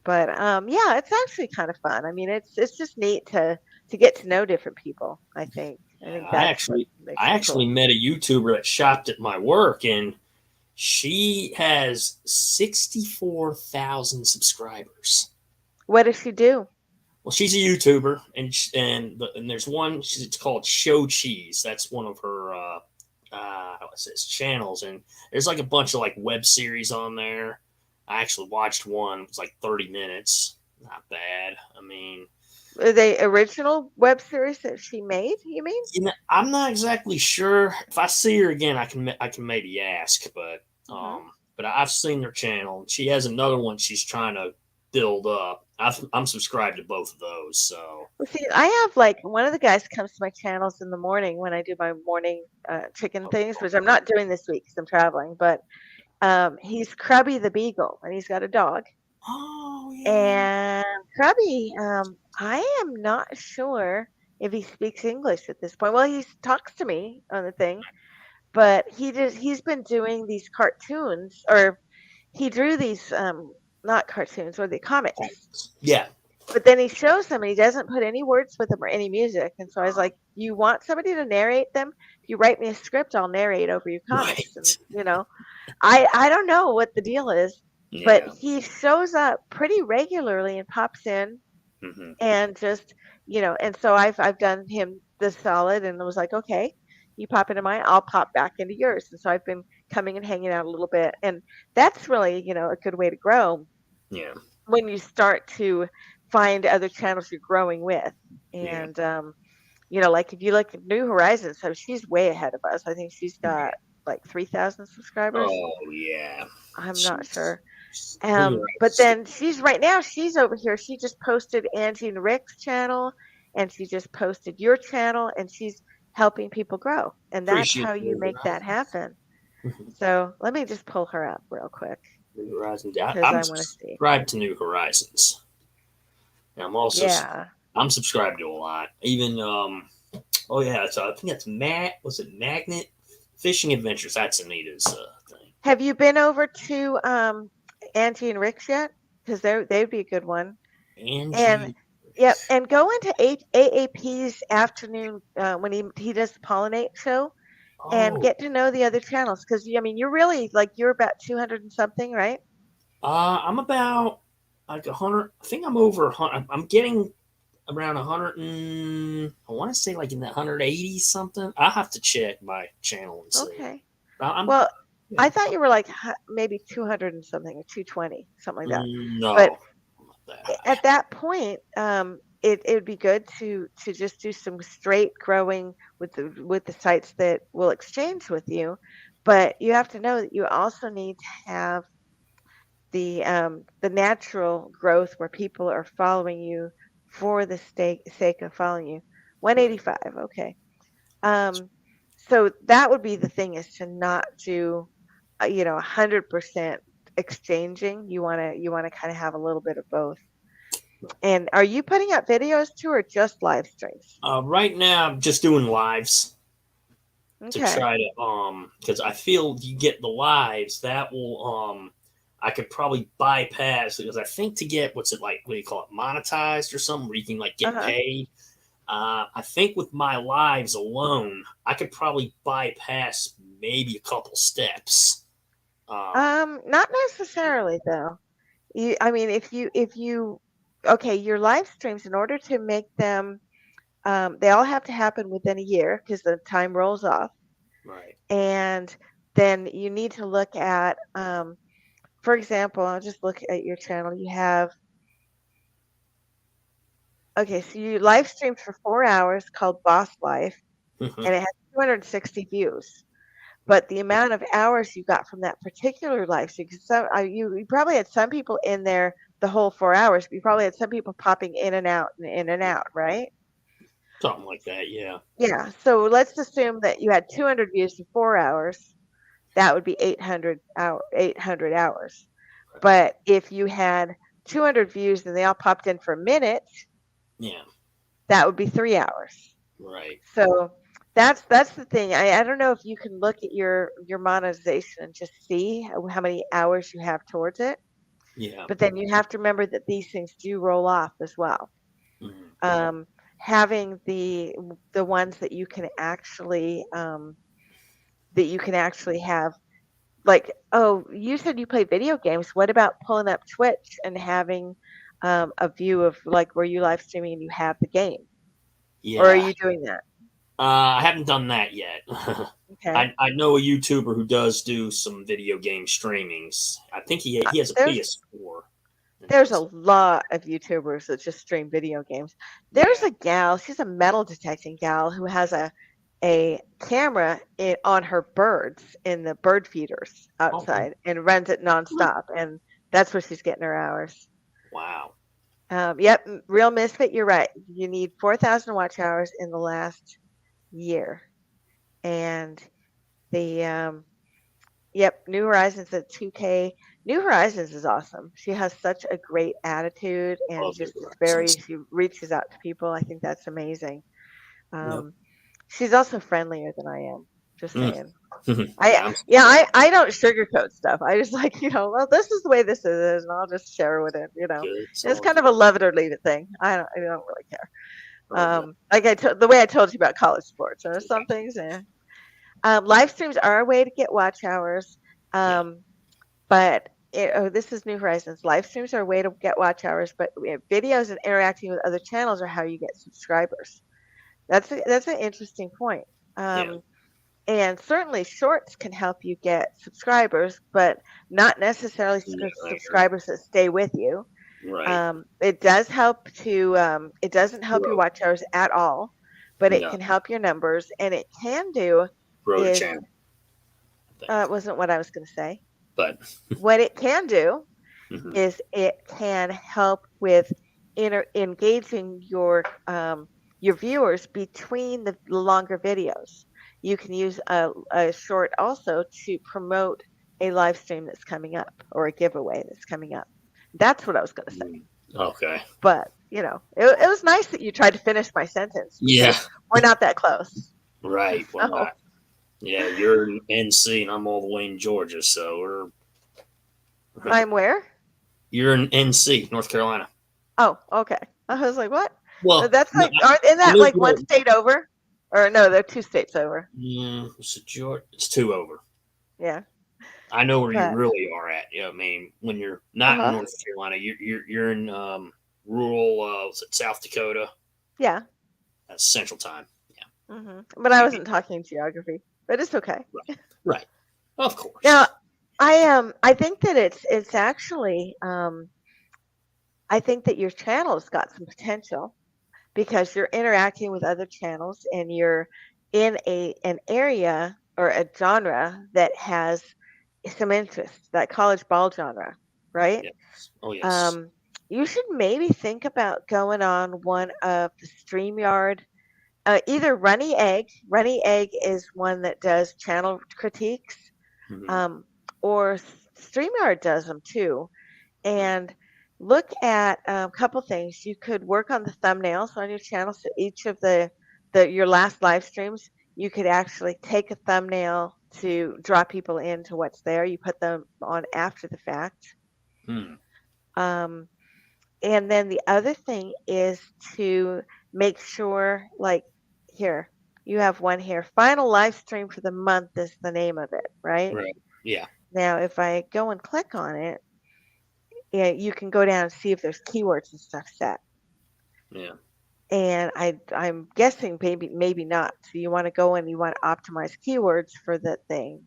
but yeah, it's actually kind of fun. I mean, it's just neat to get to know different people. I think I actually met a YouTuber that shopped at my work, and she has 64,000 subscribers. What does she do? Well, she's a YouTuber, and there's one. It's called Show Cheese. That's one of her what's this channels, and there's like a bunch of like web series on there. I actually watched one. It was like 30 minutes. Not bad. I mean, Are they original web series that she made? You mean? I'm not exactly sure. If I see her again, I can maybe ask. But but I've seen her channel. She has another one she's trying to build up. I'm subscribed to both of those. So Well, see, I have like one of the guys comes to my channels in the morning when I do my morning chicken things, which I'm not doing this week because I'm traveling. But he's Krubby the Beagle, and he's got a dog. oh yeah, And Krubby, I am not sure if he speaks English at this point. Well, he talks to me on the thing, but he's been doing these cartoons, or he drew these not cartoons, or the comics. yeah, But then he shows them and he doesn't put any words with them or any music. And so I was like, you want somebody to narrate them? If you write me a script, I'll narrate over your comics. right. And I don't know what the deal is, Yeah. but he shows up pretty regularly and pops in and just, and so I've done him the solid and was like, okay, you pop into mine, I'll pop back into yours. And so I've been coming and hanging out a little bit. And that's really, a good way to grow. Yeah. When you start to find other channels you're growing with. And, like if you look at New Horizons, so she's way ahead of us. I think she's got like 3,000 subscribers. Oh, yeah. I'm not sure. But then she's over here. She just posted Angie and Rick's channel, and she just posted your channel, and she's helping people grow. And that's how you make that happen. So let me just pull her up real quick. New Horizons. I'm subscribed to New Horizons. And I'm also I'm subscribed to a lot. Even so I think that's Magnet Fishing Adventures? That's Anita's thing. Have you been over to Angie and Rick's yet? Because they'd be a good one. And go into AAP's afternoon when he does the Pollinate show. And get to know the other channels, because you're really you're about 200 and something, right? I'm about like 100. I think I'm over 100. I'm getting around 100 and I want to say like in the 180 something. I'll have to check my channel and see. Okay. I thought you were like maybe 200 and something, or 220, something like that. No. But at that point, it would be good to just do some straight growing with the sites that will exchange with you. But you have to know that you also need to have the natural growth where people are following you for the sake of following you. 185, okay. So that would be the thing, is to not do 100% exchanging. You want to kind of have a little bit of both. And are you putting up videos too, or just live streams? Right now, I'm just doing lives to try to because I feel you get the lives that will I could probably bypass, because I think to get what do you call it, monetized or something, where you can get paid. I think with my lives alone, I could probably bypass maybe a couple steps. Not necessarily though. If you your live streams, in order to make them, they all have to happen within a year because the time rolls off. Right. And then you need to look at, for example, I'll just look at your channel. You have, so you live streamed for 4 hours called Boss Life, and it has 260 views. But the amount of hours you got from that particular live stream, you probably had some people in there the whole 4 hours. But you probably had some people popping in and out, right? Something like that, yeah. Yeah. So let's assume that you had 200 views for 4 hours. That would be 800 hours. Right. But if you had 200 views and they all popped in for a minute, that would be 3 hours. Right. So that's the thing. I don't know if you can look at your monetization and just see how many hours you have towards it. Yeah. But then you have to remember that these things do roll off as well. Mm-hmm. Having the ones that you can actually have, like, you said you play video games. What about pulling up Twitch and having a view of like where you live streaming and you have the game, or are Yeah. you doing that? I haven't done that yet. Okay. I know a YouTuber who does do some video game streamings. I think he has a PS4. There's a lot of YouTubers that just stream video games. There's a gal, she's a metal detecting gal who has a camera on her birds in the bird feeders outside and runs it nonstop, and that's where she's getting her hours. Wow. Yep, Real Misfit, you're right. You need 4,000 watch hours in the last year. And the New Horizons at 2K. New Horizons is awesome. She has such a great attitude and just she reaches out to people. I think that's amazing. She's also friendlier than I am. Just saying. I don't sugarcoat stuff. I just like, well, this is the way this is, and I'll just share with it, It's kind of a love it or leave it thing. I don't really care. Like the way I told you about college sports, or some things. Live streams are a way to get watch hours, but this is New Horizons. Live streams are a way to get watch hours, but videos and interacting with other channels are how you get subscribers. That's an interesting point. And certainly shorts can help you get subscribers, but not necessarily subscribers that stay with you. Right. It does help to it doesn't help your watch hours at all, but it can help your numbers, and it can do grow the channel. It wasn't what I was going to say. But what it can do is it can help with engaging your viewers between the longer videos. You can use a short also to promote a live stream that's coming up or a giveaway that's coming up. That's what I was going to say. Okay. But, it was nice that you tried to finish my sentence. Yeah. We're not that close. Right. We're not. Yeah, you're in NC and I'm all the way in Georgia, so we're. I'm where? You're in NC, North Carolina. Oh, okay. I was like, what? Well, that's like, isn't that like one state over? Or no, they're 2 states over. It's 2 over. Yeah. I know where you really are at. I mean, when you're not in North Carolina, you're in rural South Dakota. Yeah. That's Central Time. Yeah. Mm-hmm. But I wasn't talking geography. But it's okay. Right. Of course. Now, I think that it's actually I think that your channel's got some potential because you're interacting with other channels and you're in an area or a genre that has some interest, that college ball genre, right? Yes. Oh yes. You should maybe think about going on one of the StreamYard. Either Runny Egg. Runny Egg is one that does channel critiques, or StreamYard does them too. And look at a couple things. You could work on the thumbnails on your channel. So each of your last live streams, you could actually take a thumbnail to draw people into what's there. You put them on after the fact. And then the other thing is to make sure, like, here, you have one here. Final live stream for the month is the name of it, right? Right. Yeah. Now, if I go and click on it, you can go down and see if there's keywords and stuff set. Yeah. And I'm guessing maybe not. So you want to go and you want to optimize keywords for the thing.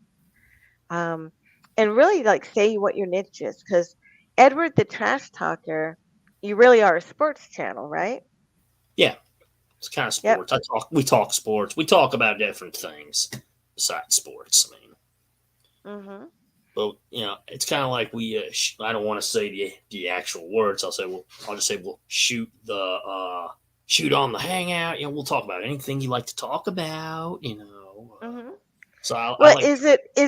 And really, like, say what your niche is, because Edward the Trash Talker, you really are a sports channel, right? Yeah. It's kind of sports. Yep. We talk sports. We talk about different things besides sports. I mean, but it's kind of like we. I don't want to say the actual words. I'll just say we'll shoot on the hangout. We'll talk about anything you like to talk about. So is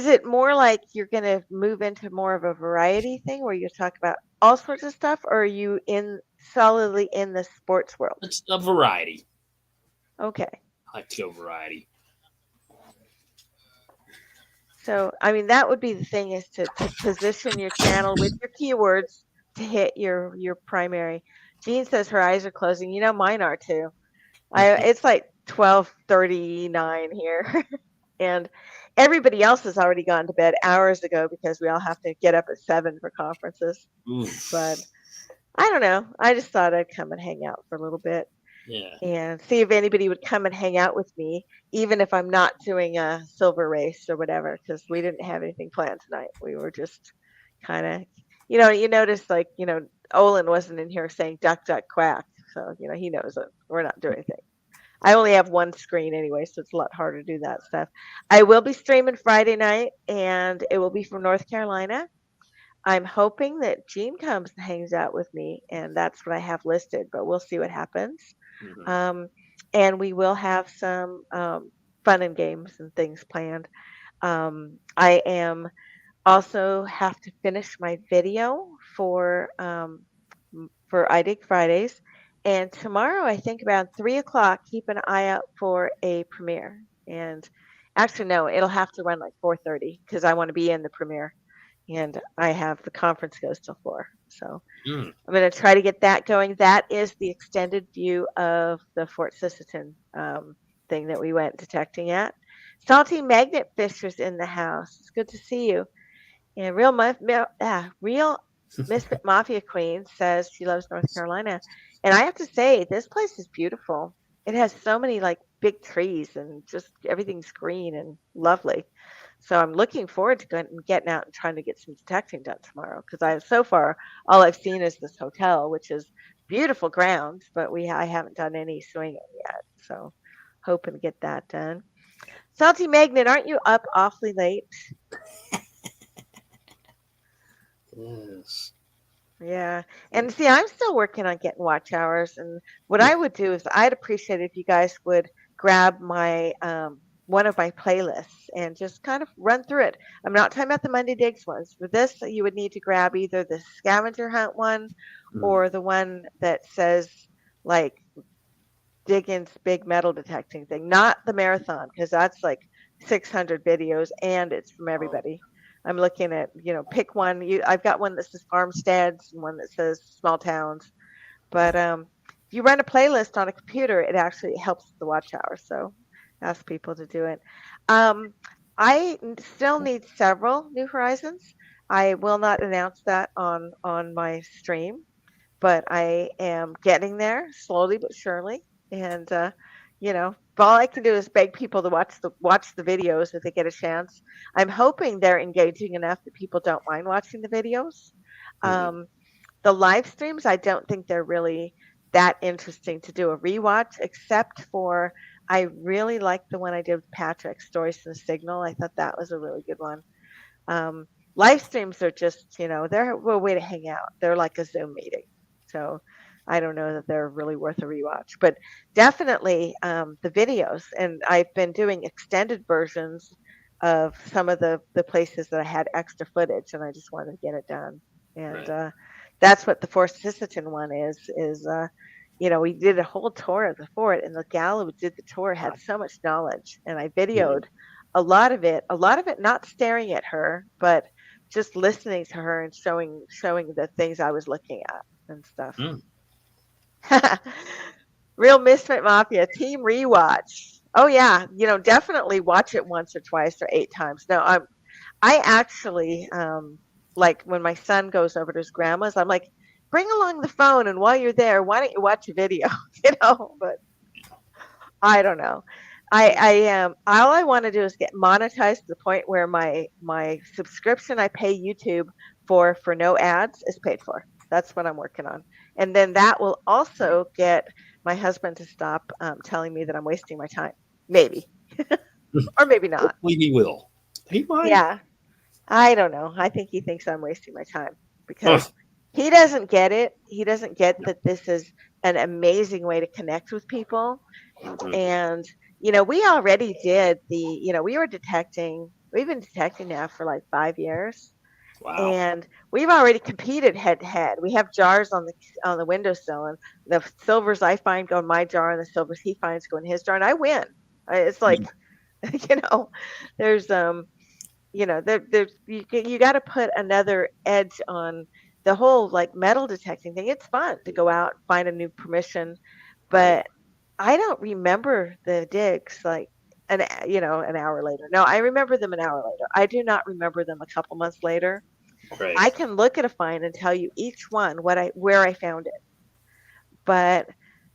it more like you're going to move into more of a variety thing where you talk about all sorts of stuff, or are you solidly in the sports world? It's a variety. Okay. I like to go variety. So, I mean, that would be the thing, is to position your channel with your keywords to hit your primary. Jean says her eyes are closing. Mine are too. It's like 12:39 here. And everybody else has already gone to bed hours ago because we all have to get up at 7 for conferences. Oof. But I don't know. I just thought I'd come and hang out for a little bit Yeah. and see if anybody would come and hang out with me, even if I'm not doing a silver race or whatever, because we didn't have anything planned tonight. We were just kind of, you notice like, Olin wasn't in here saying duck, duck, quack. So, he knows it. We're not doing anything. I only have one screen anyway, so it's a lot harder to do that stuff. I will be streaming Friday night, and it will be from North Carolina. I'm hoping that Gene comes and hangs out with me, and that's what I have listed, but we'll see what happens. Mhm. And we will have some fun and games and things planned. I am also have to finish my video for I Dig Fridays, and tomorrow I think around 3 o'clock. Keep an eye out for a premiere. And actually, no, it'll have to run like 4:30 because I want to be in the premiere, and I have the conference goes till 4. So Mm. I'm going to try to get that going. That is the extended view of the Fort Sisseton thing that we went detecting at. Salty Magnet Fisher's in the house. It's good to see you. And real Misfit Mafia Queen says she loves North Carolina. And I have to say, this place is beautiful. It has so many like big trees and just everything's green and lovely. So I'm looking forward to getting out and trying to get some detecting done tomorrow because so far all I've seen is this hotel, which is beautiful grounds, but I haven't done any swinging yet. So hoping to get that done. Salty Magnet, aren't you up awfully late? Yes. Yeah. And see, I'm still working on getting watch hours. And what I would do is I'd appreciate it if you guys would grab my one of my playlists and just kind of run through it. I'm not talking about the Monday Digs ones. For this, you would need to grab either the scavenger hunt one or the one that says like Diggins big metal detecting thing, not the marathon, because that's like 600 videos and it's from everybody. I'm looking at, pick one. I've got one that says farmsteads and one that says small towns. But if you run a playlist on a computer, it actually helps the watch hour. So ask people to do it. I still need several New Horizons. I will not announce that on my stream, but I am getting there slowly but surely. And all I can do is beg people to watch the videos if they get a chance. I'm hoping they're engaging enough that people don't mind watching the videos. Um, the live streams, I don't think they're really that interesting to do a rewatch, except for I really liked the one I did with Patrick, Stories from the Signal. I thought that was a really good one. Um, Live streams are just, they're a way to hang out. They're like a Zoom meeting. So I don't know that they're really worth a rewatch, but definitely the videos. And I've been doing extended versions of some of the places that I had extra footage, and I just wanted to get it done. And that's what the Fort Sisseton one is, we did a whole tour of the fort, and the gal who did the tour had so much knowledge, and I videoed a lot of it not staring at her, but just listening to her and showing the things I was looking at and stuff. Real Misfit Mafia team rewatch. Oh yeah, definitely watch it once or twice or 8 times. No, I actually like when my son goes over to his grandma's, I'm like, bring along the phone, and while you're there, why don't you watch a video? But I don't know. I all I want to do is get monetized to the point where my subscription I pay YouTube for no ads is paid for. That's what I'm working on, and then that will also get my husband to stop telling me that I'm wasting my time. Maybe, or maybe not. Hopefully he will. He might. Yeah, I don't know. I think he thinks I'm wasting my time because he doesn't get it. He doesn't get that this is an amazing way to connect with people. And, we already did we've been detecting now for like 5 years. Wow. And we've already competed head to head. We have jars on the windowsill, and the silvers I find go in my jar, and the silvers he finds go in his jar, and I win. It's like, there's there's you got to put another edge on the whole like metal detecting thing. It's fun to go out and find a new permission, but I don't remember the digs like an hour later. No, I remember them an hour later. I do not remember them a couple months later. Right. I can look at a find and tell you each one where I found it. But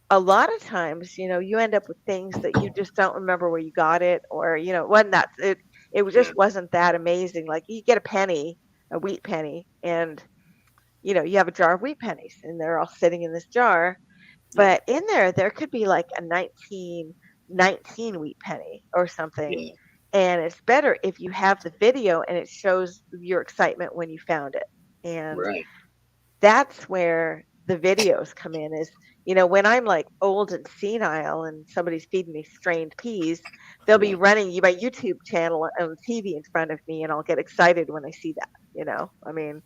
a lot of times, you end up with things that you just don't remember where you got it, or it wasn't that it Yeah. just wasn't that amazing. Like you get a penny, a wheat penny, and you have a jar of wheat pennies, and they're all sitting in this jar. Yeah. But in there could be like a 1919 wheat penny or something. Yeah. And it's better if you have the video and it shows your excitement when you found it. And Right. that's where the videos come in is, when I'm like old and senile and somebody's feeding me strained peas, they'll be Yeah. running my YouTube channel on TV in front of me and I'll get excited when I see that. I mean,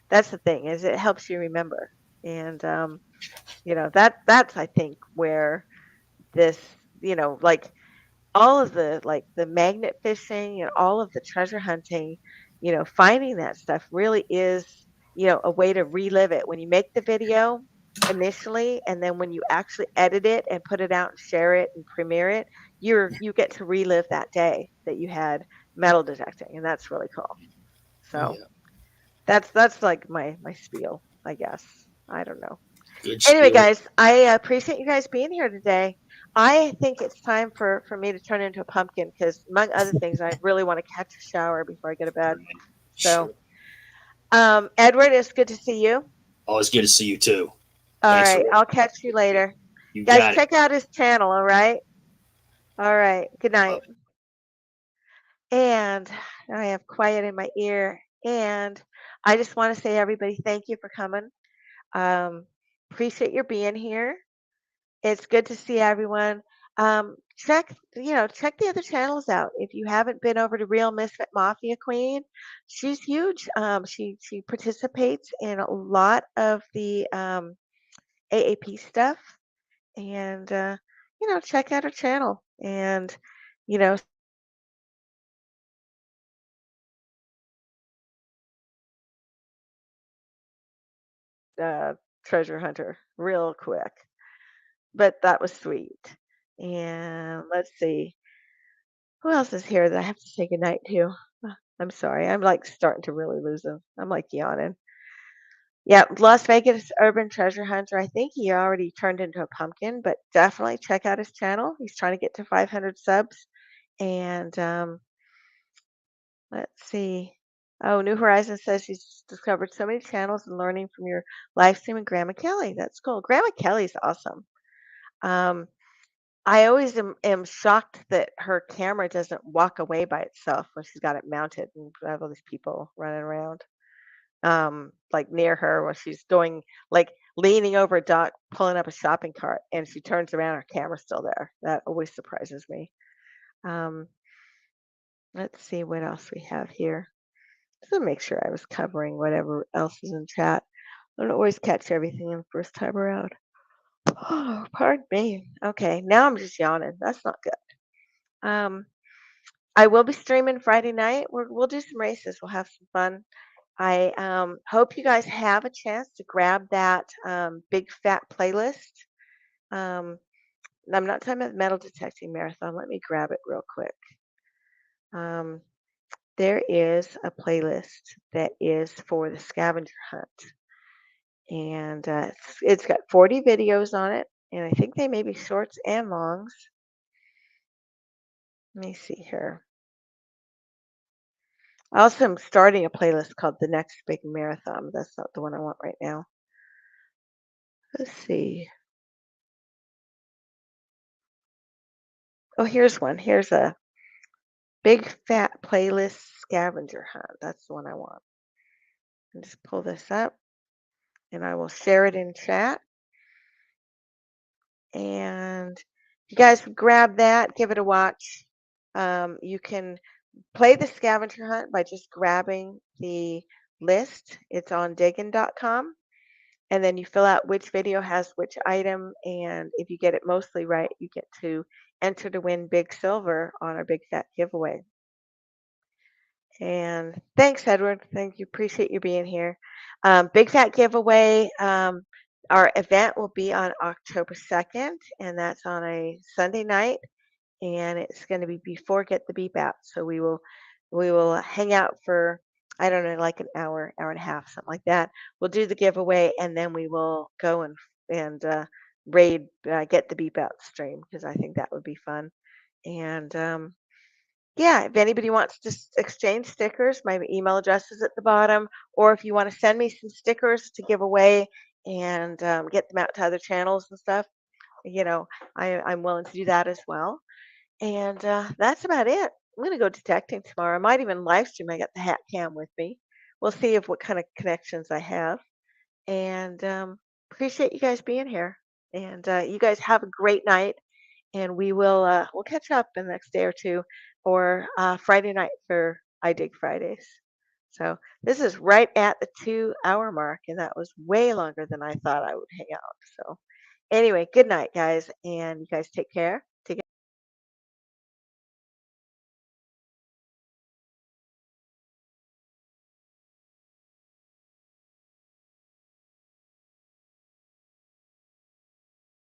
that's the thing is it helps you remember. And that's I think where this, like all of the magnet fishing and all of the treasure hunting, finding that stuff really is, a way to relive it. When you make the video initially and then when you actually edit it and put it out and share it and premiere it, you get to relive that day that you had metal detecting, and that's really cool. So Yeah. that's like my spiel, I guess. I don't know. Good Anyway, spiel. guys, I appreciate you guys being here today. I think it's time for me to turn into a pumpkin because, among other things, I really want to catch a shower before I go to bed. Right. So, Sure. Edward, it's good to see you. Always good to see you too. All Thanks for right, I'll catch you later. You Guys, got it. check out his channel, all right? All right, good night. Love it. And I have quiet in my ear. And I just want to say, everybody, thank you for coming. Um, appreciate your being here. It's good to see everyone. Check the other channels out. If you haven't been over to Real Misfit Mafia Queen, she's huge. She participates in a lot of the AAP stuff, and check out her channel. And you know, treasure hunter real quick. But that was sweet. And let's see. Who else is here that I have to say goodnight to? I'm sorry. I'm like starting to really lose him. I'm like yawning. Yeah, Las Vegas Urban Treasure Hunter. I think he already turned into a pumpkin, but definitely check out his channel. He's trying to get to 500 subs. And let's see. Oh, New Horizon says she's discovered so many channels and learning from your live stream and Grandma Kelly. That's cool. Grandma Kelly's awesome. Um, I always am shocked that her camera doesn't walk away by itself when she's got it mounted and have all these people running around, like near her when she's going, like leaning over a dock, pulling up a shopping cart, and she turns around, her camera's still there. That always surprises me. Um, let's see what else we have here. Just to make sure I was covering whatever else is in chat. I don't always catch everything in the first time around. Oh, pardon me. Okay, now I'm just yawning. That's not good. I will be streaming Friday night. We'll do some races. We'll have some fun. I hope you guys have a chance to grab that big fat playlist. Um, I'm not talking about metal detecting marathon. Let me grab it real quick. Um, there is a playlist that is for the scavenger hunt, and it's got 40 videos on it, and I think they may be shorts and longs. Let me see here. I also am starting a playlist called The Next Big Marathon. That's not the one I want right now. Let's see. Oh, here's one. Here's a big fat playlist scavenger hunt. That's the one I want. And just pull this up and I will share it in chat. And you guys grab that, give it a watch. You can play the scavenger hunt by just grabbing the list. It's on diggin.com. And then you fill out which video has which item. And if you get it mostly right, you get to enter to win big silver on our big fat giveaway. And thanks, Edward. Thank you. Appreciate you being here. Big fat giveaway. Our event will be on October 2nd, and that's on a Sunday night. And it's going to be before Get the Beep Out. So we will hang out for I don't know, like an hour, hour and a half, something like that. We'll do the giveaway, and then we will go and raid, get the beep out stream because I think that would be fun. And yeah, if anybody wants to exchange stickers, my email address is at the bottom. Or if you want to send me some stickers to give away and get them out to other channels and stuff, you know, I'm willing to do that as well. And that's about it. I'm gonna go detecting tomorrow. I might even live stream. I got the hat cam with me. We'll see if what kind of connections I have. And appreciate you guys being here. And you guys have a great night. And we'll catch up in the next day or two, or Friday night for I Dig Fridays. So this is right at the 2 hour mark, and that was way longer than I thought I would hang out. So anyway, good night, guys, and you guys take care.